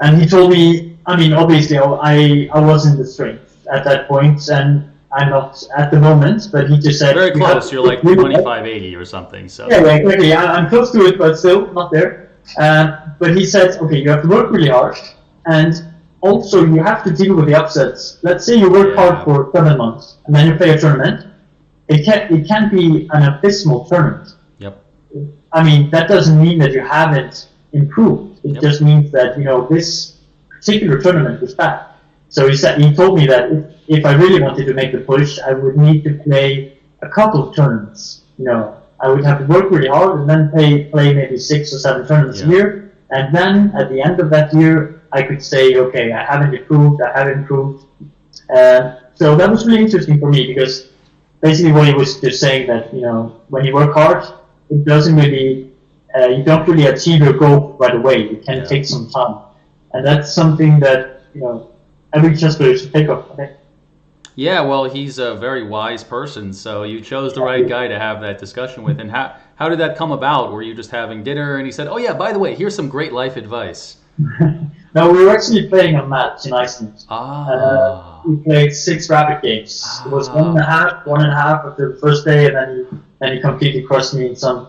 Speaker 2: And he told me, I mean, obviously I wasn't the strength at that point, and I'm not at the moment, but he just said...
Speaker 1: Very close, you're like 2580 or something. So.
Speaker 2: Yeah, exactly. I'm close to it, but still not there. But he said, okay, you have to work really hard, and also you have to deal with the upsets. Let's say you work hard for 7 months, and then you play a tournament. It can't be an abysmal tournament.
Speaker 1: Yep.
Speaker 2: I mean, that doesn't mean that you haven't improved. It just means that, this particular tournament was bad. So he told me that if I really wanted to make the push, I would need to play a couple of tournaments. I would have to work really hard and then play maybe 6 or 7 tournaments a year. And then at the end of that year, I could say, okay, I haven't improved. So that was really interesting for me, because basically what he was just saying that, when you work hard, it doesn't really, you don't really achieve your goal right away. It can take some time. And that's something that, every chess player should take up, I think.
Speaker 1: Yeah, well, he's a very wise person, so you chose the right guy to have that discussion with. And how did that come about? Were you just having dinner and he said, oh yeah, by the way, here's some great life advice?
Speaker 2: No, we were actually playing a match in Iceland. We played 6 rapid games. It was 1.5 after the first day, and then he completely crushed me in some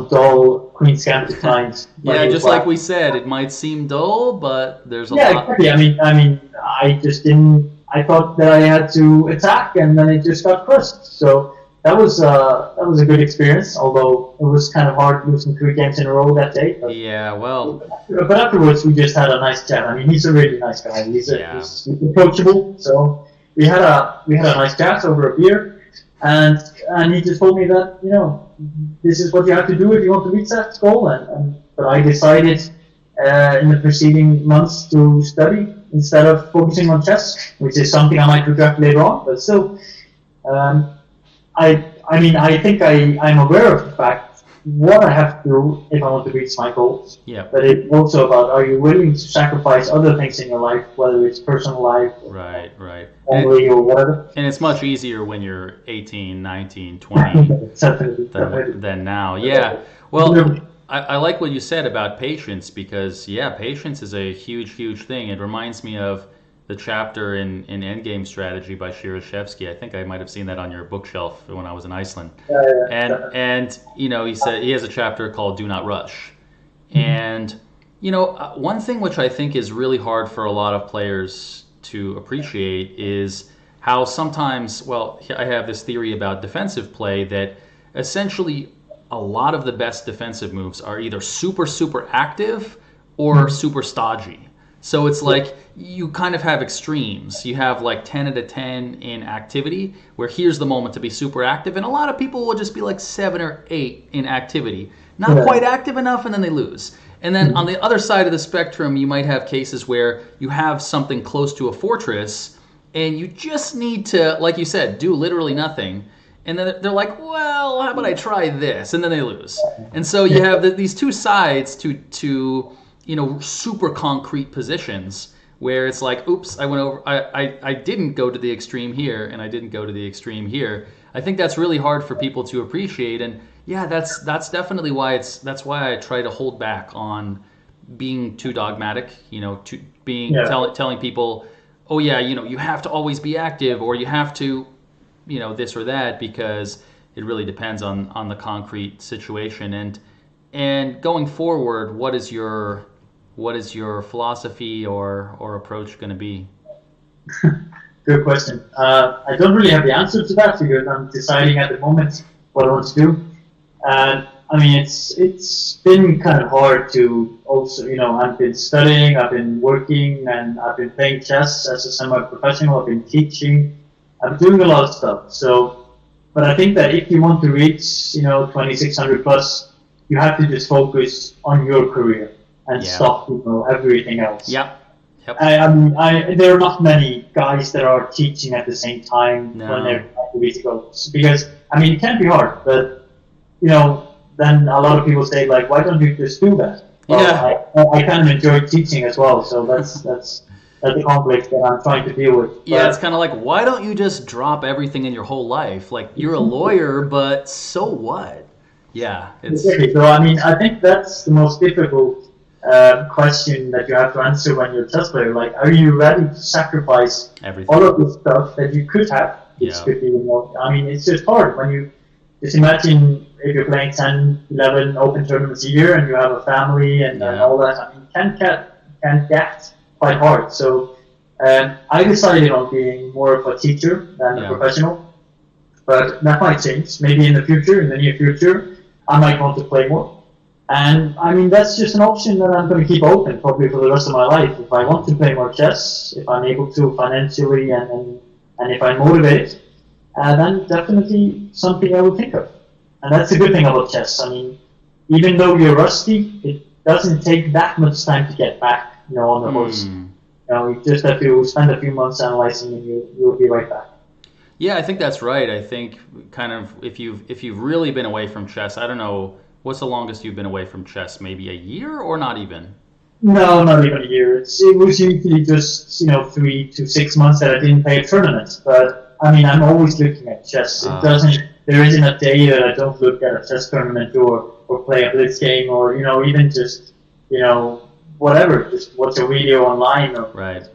Speaker 2: dull Queen's Gambit lines.
Speaker 1: Yeah, just like we said, it might seem dull, but there's a lot.
Speaker 2: Yeah, exactly. I mean, I just didn't. I thought that I had to attack, and then it just got crushed. So that was a good experience. Although it was kind of hard losing 3 games in a row that day. But, but afterwards we just had a nice chat. I mean, he's a really nice guy. He's approachable. So we had a nice chat over a beer, and he just told me that this is what you have to do if you want to reach that goal. But I decided in the preceding months to study instead of focusing on chess, which is something I might regret later on. But still, I think I'm aware of the fact what I have to do if I want to reach my goals.
Speaker 1: Yeah.
Speaker 2: But it's also about, are you willing to sacrifice other things in your life, whether it's personal life,
Speaker 1: right,
Speaker 2: family, or whatever.
Speaker 1: And it's much easier when you're 18, 19, 20 than now. Yeah. Well, I like what you said about patience, because patience is a huge thing. It reminds me of the chapter in Endgame Strategy by Shirashevsky. I think I might have seen that on your bookshelf when I was in Iceland. And he said he has a chapter called Do Not Rush. And one thing which I think is really hard for a lot of players to appreciate is how sometimes, I have this theory about defensive play that essentially a lot of the best defensive moves are either super active or super stodgy. So it's like you kind of have extremes. You have like 10 out of 10 in activity, where here's the moment to be super active, and a lot of people will just be like 7 or 8 in activity. Not quite active enough, and then they lose. And then on the other side of the spectrum, you might have cases where you have something close to a fortress, and you just need to, like you said, do literally nothing. And then they're like, well, how about I try this? And then they lose. And so you have these two sides to super concrete positions where it's like, oops, I didn't go to the extreme here, and I didn't go to the extreme here. I think that's really hard for people to appreciate. And that's definitely why that's why I try to hold back on being too dogmatic, to being telling people, oh yeah, you have to always be active, or you have to, this or that, because it really depends on the concrete situation. And going forward, what is your philosophy or approach going to be?
Speaker 2: Good question. I don't really have the answer to that, because I'm deciding at the moment what I want to do. And I mean, it's been kind of hard to also, I've been studying, I've been working, and I've been playing chess as a semi-professional. I've been teaching. I'm doing a lot of stuff. So, but I think that if you want to reach, 2600 plus, you have to just focus on your career and
Speaker 1: Yeah.
Speaker 2: stop, everything else.
Speaker 1: Yep. Yep.
Speaker 2: There are not many guys that are teaching at the same time when
Speaker 1: No.
Speaker 2: they're trying to reach goals, because it can be hard, but then a lot of people say, like, why don't you just do that? Well,
Speaker 1: Yeah.
Speaker 2: I kind of enjoy teaching as well, so that's the conflict that I'm trying to deal with.
Speaker 1: Yeah, it's kind of like, why don't you just drop everything in your whole life? Like, you're a lawyer, but so what? Yeah, it's
Speaker 2: Exactly. So I think that's the most difficult question that you have to answer when you're a chess player. Like, are you ready to sacrifice
Speaker 1: everything.
Speaker 2: all of the stuff that you could have? Which
Speaker 1: Yeah.
Speaker 2: could be, it's just hard when you just imagine if you're playing 10, 11 open tournaments a year and you have a family and all that. Can get quite hard. So I decided on being more of a teacher than a professional, but that might change. Maybe in the near future, I might want to play more. And that's just an option that I'm going to keep open probably for the rest of my life. If I want to play more chess, if I'm able to financially, and if I'm motivated, then definitely something I will think of. And that's the good thing about chess. Even though you're rusty, it doesn't take that much time to get back, on the horse. You just have to spend a few months analyzing, and you'll be right back.
Speaker 1: Yeah, I think that's right. I think kind of if you've really been away from chess, I don't know, what's the longest you've been away from chess? Maybe a year or not even?
Speaker 2: No, not even a year. It was usually just 3 to 6 months that I didn't play a tournament. But I'm always looking at chess. There isn't a day that I don't look at a chess tournament or play a blitz game or even just whatever, just watch a video online.
Speaker 1: Right.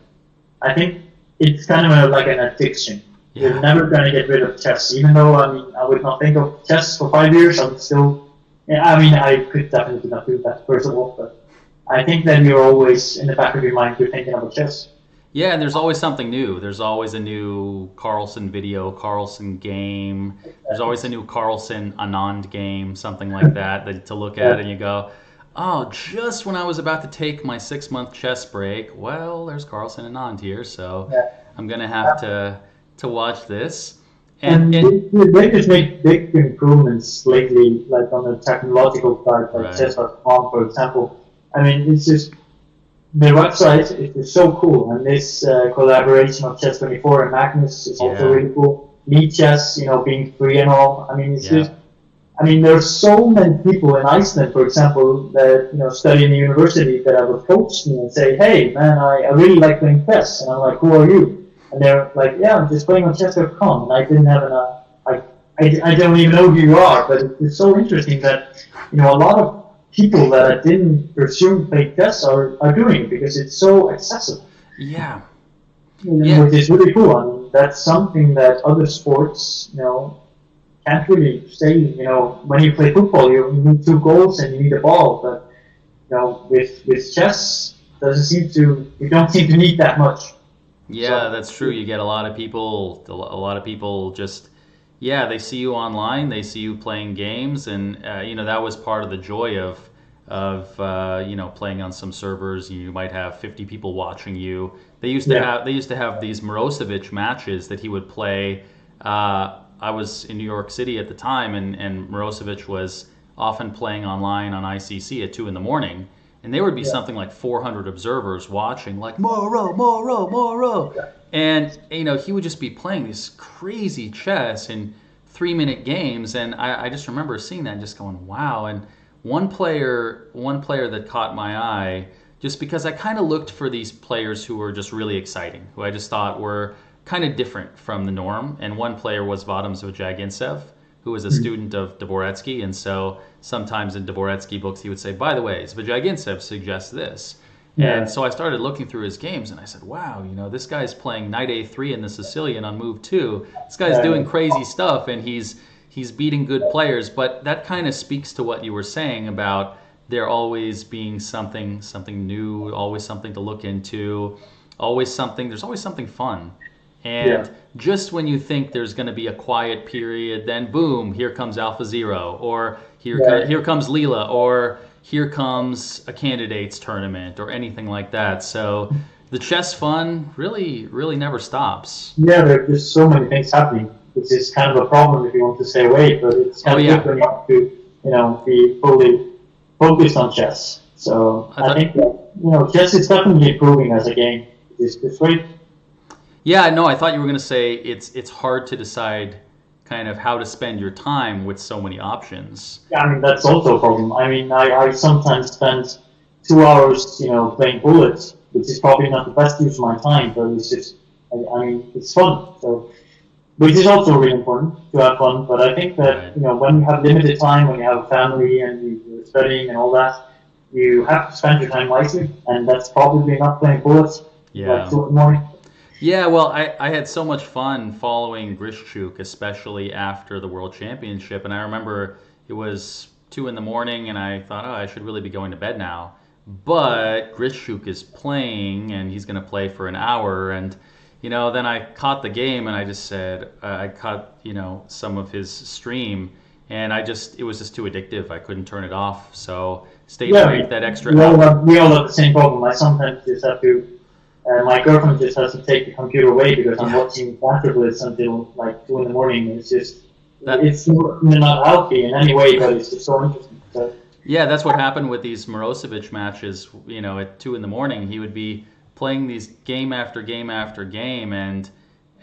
Speaker 2: I think it's kind of like an addiction.
Speaker 1: Yeah.
Speaker 2: You're never going to get rid of chess, even though I would not think of chess for 5 years. I would still. I could definitely not do that first of all, but I think that you're always in the back of your mind you're thinking about chess.
Speaker 1: Yeah, and there's always something new. There's always a new Carlsen video, Carlsen game. There's always a new Carlsen Anand game, something like that to look at, and you go, oh, just when I was about to take my 6-month chess break, well, there's Carlsen Anand here, so I'm going to have to watch this.
Speaker 2: And they just make big improvements lately, like on the technological side, like chess.com, for example. It's just, their website is just so cool, and this collaboration of Chess24 and Magnus is also really cool. Lead Chess, being free and all. Just, there's so many people in Iceland, for example, that study in the university that have approached me and say, "Hey, man, I really like playing chess," and I'm like, "Who are you?" And they're like, "Yeah, I'm just playing on chess.com," and I didn't have I don't even know who you are, but it's so interesting that a lot of people that I didn't presume play chess are doing it because it's so accessible.
Speaker 1: Yeah.
Speaker 2: Which is really cool. That's something that other sports, can't really say. When you play football, you need 2 goals and you need a ball, but with chess, you don't seem to need that much.
Speaker 1: Yeah, that's true. You get a lot of people just, they see you online, they see you playing games, and that was part of the joy of playing on some servers. You might have 50 people watching you. They used to have these Mirosevic matches that he would play. I was in New York City at the time, and Mirosevic was often playing online on ICC at 2 a.m. And there would be something like 400 observers watching, like, Moro. And, he would just be playing this crazy chess in 3-minute games. And I just remember seeing that and just going, wow. And one player that caught my eye, just because I kind of looked for these players who were just really exciting, who I just thought were kind of different from the norm. And one player was Vadim Zvijagintsev, who was a student of Dvoretsky, and so sometimes in Dvoretsky books he would say, by the way, Zvijagintsev suggests this. And so I started looking through his games, and I said, wow, this guy's playing knight a3 in the Sicilian on move 2. This guy's doing crazy stuff, and he's beating good players. But that kind of speaks to what you were saying about there always being something new, always something to look into, there's always something fun. And just when you think there's going to be a quiet period, then boom, here comes Alpha Zero, or here comes Leela, or here comes a candidates tournament, or anything like that. So the chess fun really, really never stops.
Speaker 2: Yeah, there are just so many things happening, which is kind of a problem if you want to stay away. But it's kind of good when you have to be fully focused on chess. So I think that, chess is definitely improving as a game. It's great.
Speaker 1: Yeah, no, I thought you were going to say it's hard to decide kind of how to spend your time with so many options.
Speaker 2: Yeah, I mean, that's also a problem. I mean, I sometimes spend 2 hours, playing bullets, which is probably not the best use of my time, but it's just, I mean, it's fun. So, which is also really important to have fun. But I think that,
Speaker 1: Right.
Speaker 2: when you have limited time, when you have a family and you're studying and all that, you have to spend your time wisely, and that's probably not playing bullets like
Speaker 1: Yeah.
Speaker 2: 2 in the morning.
Speaker 1: Yeah, well, I had so much fun following Grishchuk, especially after the World Championship. And I remember it was 2 in the morning, and I thought, oh, I should really be going to bed now. But Grishchuk is playing, and he's going to play for an hour. And, then I caught the game, and I just said, I caught, some of his stream, and it was just too addictive. I couldn't turn it off. So stayed
Speaker 2: Yeah,
Speaker 1: awake that extra hour.
Speaker 2: we all have the same problem. I sometimes just have to. My girlfriend just has to take the computer away because I'm
Speaker 1: Yeah.
Speaker 2: watching Master Blitz until like 2 in the morning. And
Speaker 1: That,
Speaker 2: it's not healthy in any way, but it's just so interesting. So,
Speaker 1: Yeah, that's what happened with these Mirosevic matches. At 2 in the morning, he would be playing these game after game after game, and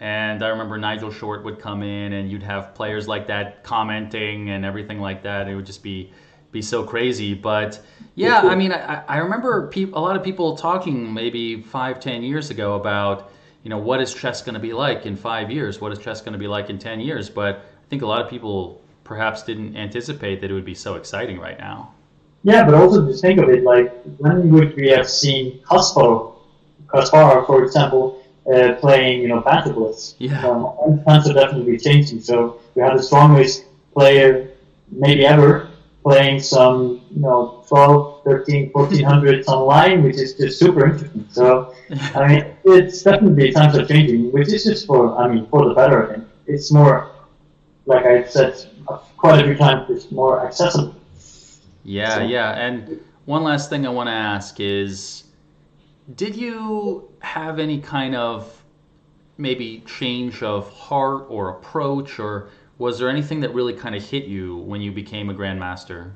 Speaker 1: I remember Nigel Short would come in, and you'd have players like that commenting and everything like that. It would just be so crazy. But yeah, I mean, I remember a lot of people talking maybe 5, 10 years ago about what is chess going to be like in 5 years? What is chess going to be like in 10 years? But I think a lot of people perhaps didn't anticipate that it would be so exciting right now.
Speaker 2: yeah, but also just think of it like when would we have seen Kaspar, for example, playing Master Blitz?
Speaker 1: Yeah.
Speaker 2: Times are definitely changing. So we have the strongest player maybe ever playing some 12, 13, 1400s online, which is just super interesting. So I mean, it's definitely times are changing, which is just for the better. I think it's more, like I said quite a few times, it's more accessible.
Speaker 1: Yeah,
Speaker 2: So,
Speaker 1: yeah. And one last thing I want to ask is, did you have any kind of maybe change of heart or approach, or was there anything that really kind of hit you when you became a grandmaster?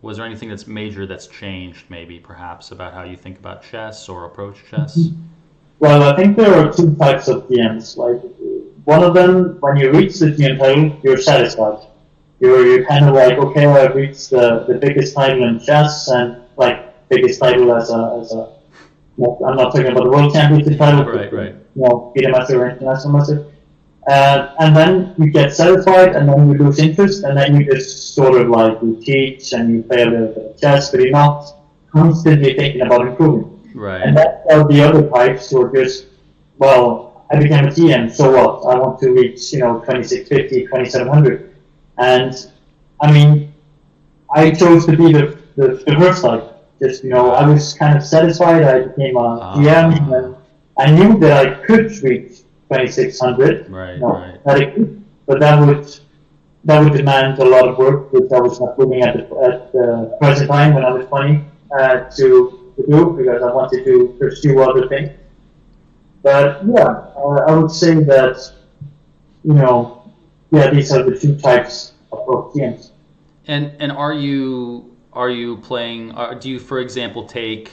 Speaker 1: Was there anything that's major that's changed, maybe perhaps about how you think about chess or approach chess?
Speaker 2: well, I think there are two types of DMs. Like one of them, when you reach the DM title, you're satisfied. You're kind of like, okay, I've reached the biggest title in chess, and like biggest title as a I'm not talking about the world championship title,
Speaker 1: Right, right.
Speaker 2: Peter Master or international master. And then you get satisfied, and then you lose interest, and then you just sort of like you teach and you play a little bit of chess, but you're not constantly thinking about improving.
Speaker 1: Right.
Speaker 2: And that's how the other types who are just, well, I became a TM, so what? I want to reach 2650, 2700. And I mean, I chose to be the first type. Just, I was kind of satisfied. I became a GM, and I knew that I could reach 2600.
Speaker 1: Right,
Speaker 2: No,
Speaker 1: right.
Speaker 2: not a but that would demand a lot of work, which I was not doing at the present time when I was 20 to do, because I wanted to pursue other things. But yeah, I would say that these are the two types of games.
Speaker 1: And are you playing? Do you, for example, take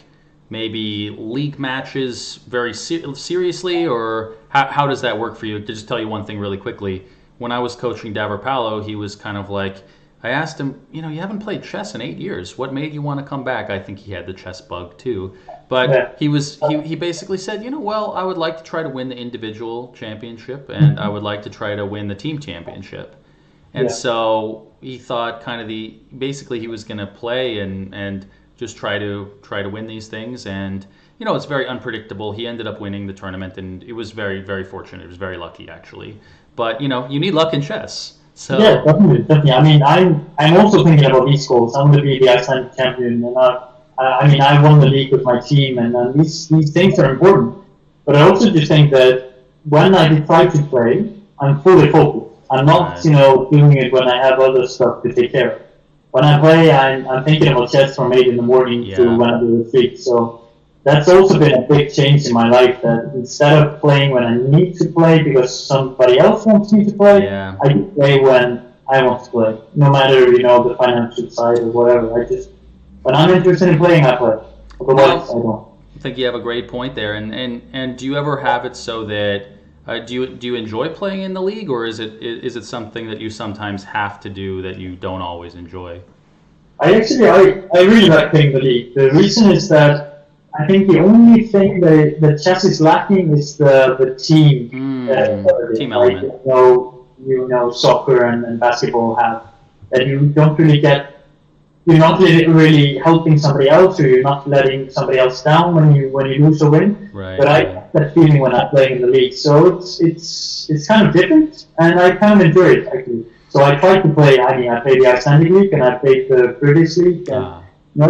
Speaker 1: maybe league matches very seriously, or how does that work for you? To just tell you one thing really quickly, when I was coaching Davor Palo, he was kind of like, I asked him, you haven't played chess in 8 years. What made you want to come back? I think he had the chess bug too, but
Speaker 2: Yeah.
Speaker 1: he basically said, well, I would like to try to win the individual championship, and I would like to try to win the team championship. And
Speaker 2: Yeah.
Speaker 1: so he thought kind of basically he was going to play and just try to win these things. And it's very unpredictable. He ended up winning the tournament, and it was very, very fortunate. It was very lucky, actually. But you need luck in chess. So
Speaker 2: Yeah, definitely. I mean, I'm also thinking about these goals. I want to be the Iceland champion, and I won the league with my team, and these things are important. But I also just think that when I decide to play, I'm fully focused. I'm not, doing it when I have other stuff to take care of. When I play, I'm thinking about chess from 8 in the morning to
Speaker 1: Yeah.
Speaker 2: when I do the street. So that's also been a big change in my life, that instead of playing when I need to play because somebody else wants me to play,
Speaker 1: Yeah.
Speaker 2: I play when I want to play. No matter, the financial side or whatever. When I'm interested in playing, I play. Otherwise, I don't.
Speaker 1: I think you have a great point there. And do you ever have it so that do you enjoy playing in the league, or is it something that you sometimes have to do that you don't always enjoy?
Speaker 2: I really like playing the league. The reason is that I think the only thing that chess is lacking is the team.
Speaker 1: Team element.
Speaker 2: Soccer and basketball have that you don't really get. You're not really helping somebody else, or you're not letting somebody else down when you lose or win.
Speaker 1: Right.
Speaker 2: But I get that feeling when I'm playing in the league, so it's kind of different, and I kind of enjoy it actually. So I try to play. I play the Icelandic League, and I played the British League, and I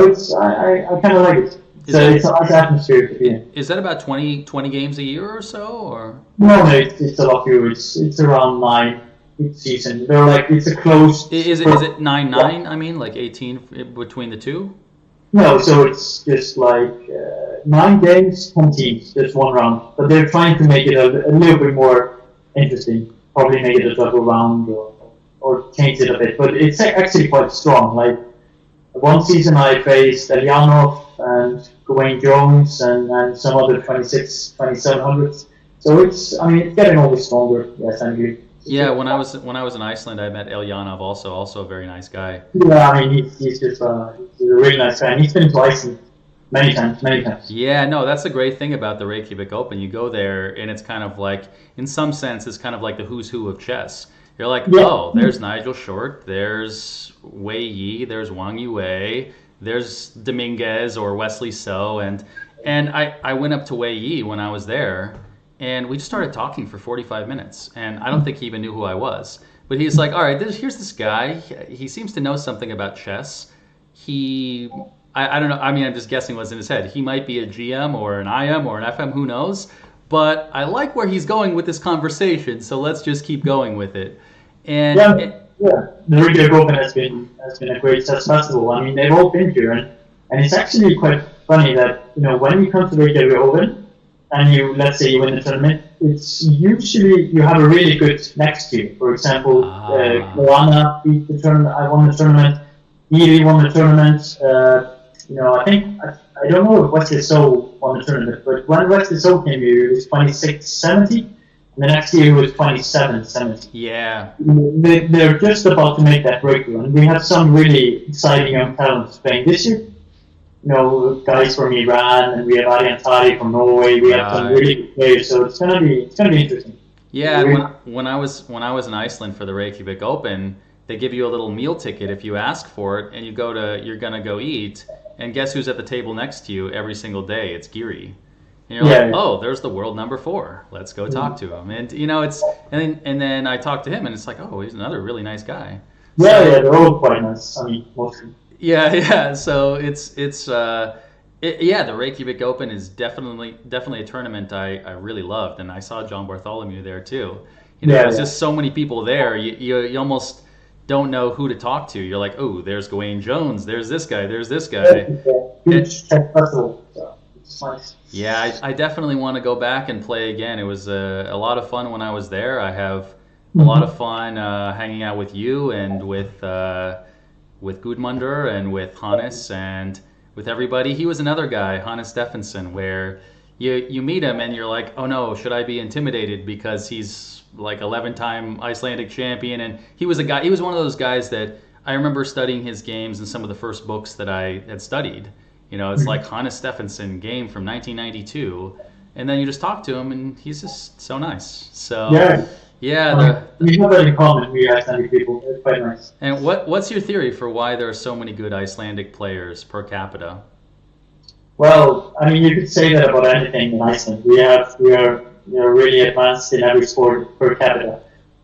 Speaker 2: kind of like it. It's a nice atmosphere to be in.
Speaker 1: Is that about 20 games a year or so, or?
Speaker 2: No, it's a lot fewer. It's around 9 each season. It's a close.
Speaker 1: Is it 9-9? I mean, like 18 between the two?
Speaker 2: No, so it's just 9 games, 10 teams, just one round. But they're trying to make it a little bit more interesting. Probably make it a double round or change it a bit. But it's actually quite strong. Like one season I faced Elyanov and Gawain Jones and some other 2700s. So it's getting always stronger. Yes, I agree.
Speaker 1: Yeah, when I was in Iceland, I met Elyanov, also a very nice guy.
Speaker 2: Yeah, he's just a really nice guy. And he's been to Iceland many times.
Speaker 1: Yeah, no, that's the great thing about the Reykjavik Open. You go there, and it's kind of like, in some sense, it's kind of like the who's who of chess. You're like, oh, there's Nigel Short, there's Wei Yi, there's Wang Yue, there's Dominguez or Wesley So, and I went up to Wei Yi when I was there, and we just started talking for 45 minutes, and I don't think he even knew who I was. But he's like, all right, here's this guy. He seems to know something about chess. I don't know. I mean, I'm just guessing what's in his head. He might be a GM or an IM or an FM, who knows? But I like where he's going with this conversation, so let's just keep going with it. And
Speaker 2: the Reykjavik Open has been a great chess festival. I mean, they've all been here, and it's actually quite funny that when you come to the Reykjavik Open and let's say you win the tournament, it's usually you have a really good next year. For example, Moana beat the tournament. I won the tournament. Iri won the tournament. I don't know if Wesley So won the tournament, but when Wesley So came here, it was 26-70. The next year it was 27-70.
Speaker 1: Yeah.
Speaker 2: They're just about to make that breakthrough, and we have some really exciting young talents playing this year. Guys from Iran, and we have Arjan Tari from Norway. We have some really good players, so it's gonna be interesting.
Speaker 1: Yeah, when I was in Iceland for the Reykjavik Open, they give you a little meal ticket if you ask for it, and you're gonna go eat, and guess who's at the table next to you every single day? It's Giri. And you're like, oh, there's the world number 4. Let's go talk to him. And and then I talked to him, and it's like, oh, he's another really nice guy.
Speaker 2: They're all quite nice. I mean, mostly.
Speaker 1: Yeah. So the Reykjavik Open is definitely a tournament I really loved, and I saw John Bartholomew there too. There's just so many people there. You almost don't know who to talk to. You're like, oh, there's Gawain Jones. There's this guy. There's this guy.
Speaker 2: Huge tech festival. So it's nice.
Speaker 1: Yeah, I definitely want to go back and play again. It was a lot of fun when I was there. I have a lot of fun hanging out with you and with Gudmundur and with Hannes and with everybody. He was another guy, Hannes Steffensen, where you meet him and you're like, oh no, should I be intimidated because he's like 11-time Icelandic champion? And he was one of those guys that I remember studying his games in some of the first books that I had studied. It's like Hannes Steffensen game from 1992, and then you just talk to him, and he's just so nice. So
Speaker 2: we have that in common. We Icelandic people. It's quite nice.
Speaker 1: And what's your theory for why there are so many good Icelandic players per capita?
Speaker 2: Well, I mean, you could say that about anything in Iceland. We are really advanced in every sport per capita,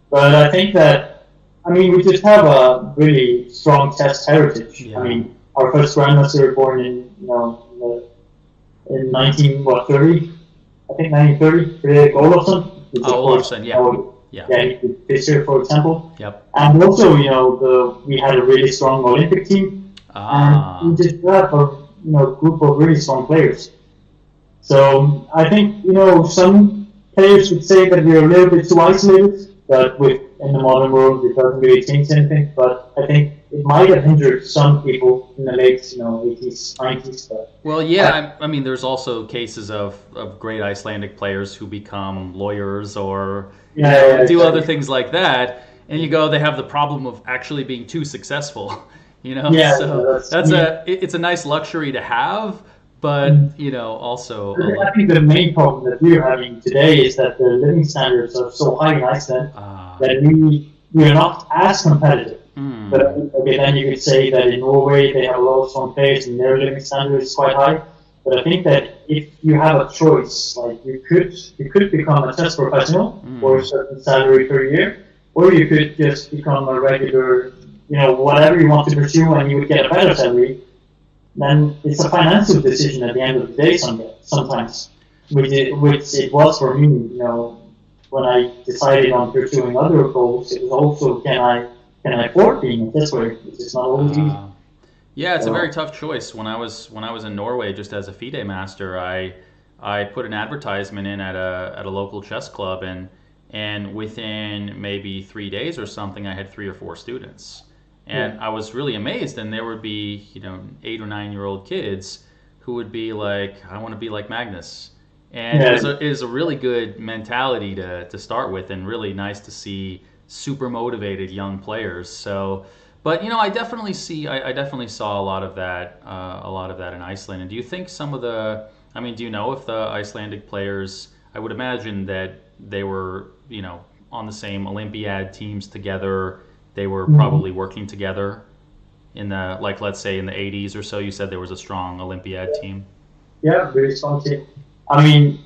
Speaker 2: but I think that we just have a really strong chess heritage. Yeah. I mean, our first grandmaster born in 1930, I think 1930, Fredrik Olofsson.
Speaker 1: Olofsson,
Speaker 2: he did Fischer, for example.
Speaker 1: Yep.
Speaker 2: And also, we had a really strong Olympic team, and we just have a group of really strong players. So I think some players would say that we're a little bit too isolated but in the modern world, it doesn't really change anything. But I think it might have hindered some people in the late, 80s, 90s. But
Speaker 1: Well, yeah, I mean, there's also cases of great Icelandic players who become lawyers or do other things like that, and you go, they have the problem of actually being too successful,
Speaker 2: Yeah,
Speaker 1: So it's a nice luxury to have, but also
Speaker 2: I think the main problem that we're having today is that the living standards are so high in Iceland that we are not as competitive. But okay, then you could say that in Norway they have a lot of strong players and their living standard is quite high. But I think that if you have a choice, like you could become a chess professional for a certain salary per year, or you could just become a regular, whatever you want to pursue, and you would get a better salary. Then it's a financial decision at the end of the day sometimes, which it was for me. When I decided on pursuing other goals, it was also can I afford being a chess player, which is not always easy.
Speaker 1: Yeah, it's a very tough choice. When I was in Norway, just as a FIDE master, I put an advertisement in at a local chess club, and within maybe 3 days or something, I had 3 or 4 students, and I was really amazed. And there would be 8 or 9-year-old kids who would be like, I want to be like Magnus, and it was a really good mentality to start with, and really nice to see super motivated young players. So. But I definitely saw a lot of that in Iceland. And do you think do you know if the Icelandic players? I would imagine that they were on the same Olympiad teams together. They were probably working together in the let's say in the 80s or so. You said there was a strong Olympiad team.
Speaker 2: Yeah, very strong team. I mean,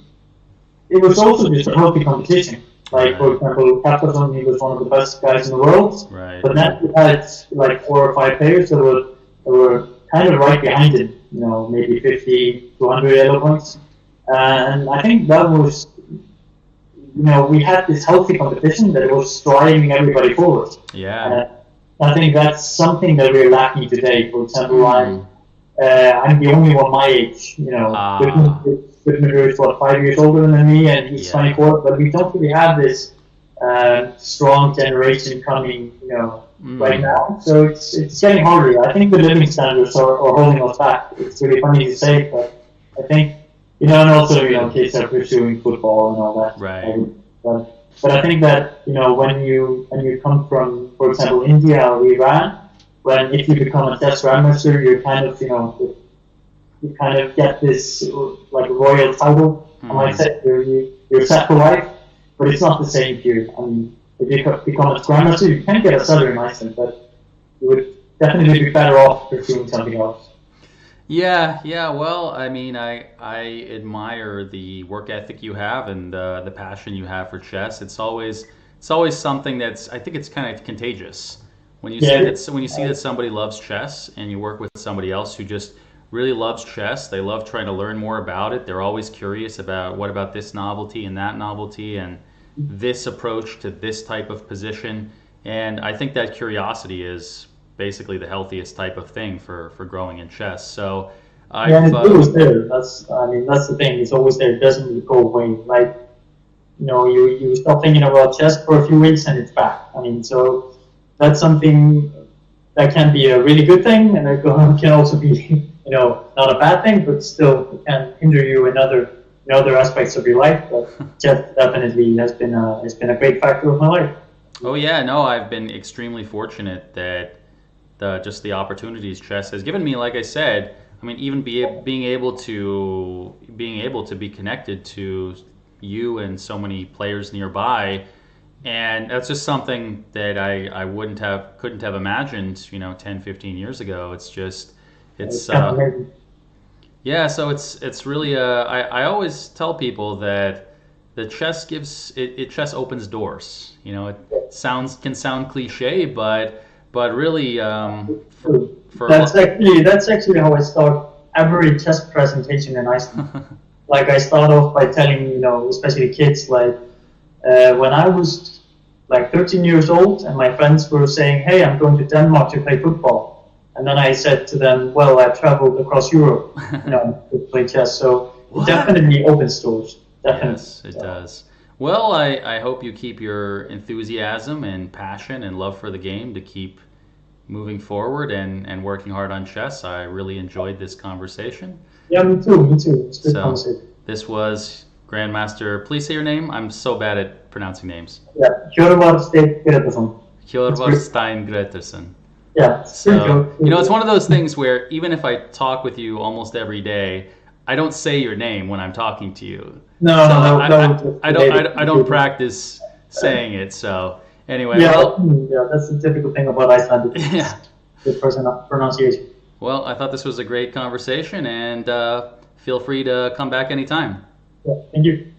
Speaker 2: it was also just a healthy competition. Like, for example, Gretarsson, he was one of the best guys in the world.
Speaker 1: Right.
Speaker 2: But then he had 4 or 5 players that were kind of right behind him, maybe 50 to 100 elo points. And I think that was, we had this healthy competition that was driving everybody forward.
Speaker 1: Yeah.
Speaker 2: I think that's something that we're lacking today. For example, I'm the only one my age, Gudmundur is 5 years older than me, and he's 24. But we don't really have this strong generation coming, right now. So it's getting harder. I think the living standards are holding us back. It's really funny to say, but I think and also kids are pursuing football and all that.
Speaker 1: Right.
Speaker 2: But I think that when you come from, for example, India or Iran, if you become a chess grandmaster, you're kind of you kind of get this royal title. I might say you're set for life, but it's not the same here. I mean, if you become a grandmaster, you can get a salary in Iceland, but you would definitely be better off pursuing something else.
Speaker 1: Yeah. Well, I mean, I admire the work ethic you have and the passion you have for chess. It's always something I think it's kind of contagious when you see that somebody loves chess and you work with somebody else who just really loves chess. They love trying to learn more about it. They're always curious about what about this novelty and that novelty and this approach to this type of position. And I think that curiosity is basically the healthiest type of thing for growing in chess. So
Speaker 2: it's always there. That's the thing. It's always there. It doesn't really go away. You stop thinking about chess for a few weeks and it's back. So that's something that can be a really good thing, and it can also be not a bad thing, but still it can hinder you in other aspects of your life. But chess definitely has been a great factor of my life.
Speaker 1: Oh yeah, no, I've been extremely fortunate that the opportunities chess has given me. Like I said, even being able to be connected to you and so many players nearby, and that's just something that I couldn't have imagined 10, 15 years ago. So it's really I always tell people that the chess chess opens doors. It can sound cliche, but really
Speaker 2: that's actually how I start every chess presentation in Iceland. I start off by telling especially kids when I was 13 years old and my friends were saying, hey, I'm going to Denmark to play football. And then I said to them, well, I've traveled across Europe to play chess. So it definitely opens doors. Definitely.
Speaker 1: Yes, it does. Well, I hope you keep your enthusiasm and passion and love for the game to keep moving forward and working hard on chess. I really enjoyed this conversation.
Speaker 2: Yeah, me too. Me too. It's good
Speaker 1: So,
Speaker 2: conversation.
Speaker 1: this was Grandmaster. Please say your name. I'm so bad at pronouncing names.
Speaker 2: Yeah, Hjörvar Steinn Grétarsson. It's
Speaker 1: Hjörvar
Speaker 2: great.
Speaker 1: Steinn Grétarsson.
Speaker 2: Yeah, it's pretty
Speaker 1: So,
Speaker 2: good.
Speaker 1: it's one of those things where even if I talk with you almost every day, I don't say your name when I'm talking to you.
Speaker 2: No,
Speaker 1: So
Speaker 2: no, no,
Speaker 1: I don't practice saying it. So anyway,
Speaker 2: Yeah,
Speaker 1: well,
Speaker 2: yeah, that's the typical thing about Iceland.
Speaker 1: yeah.
Speaker 2: The pronunciation.
Speaker 1: Well, I thought this was a great conversation, and feel free to come back anytime.
Speaker 2: Yeah, thank you.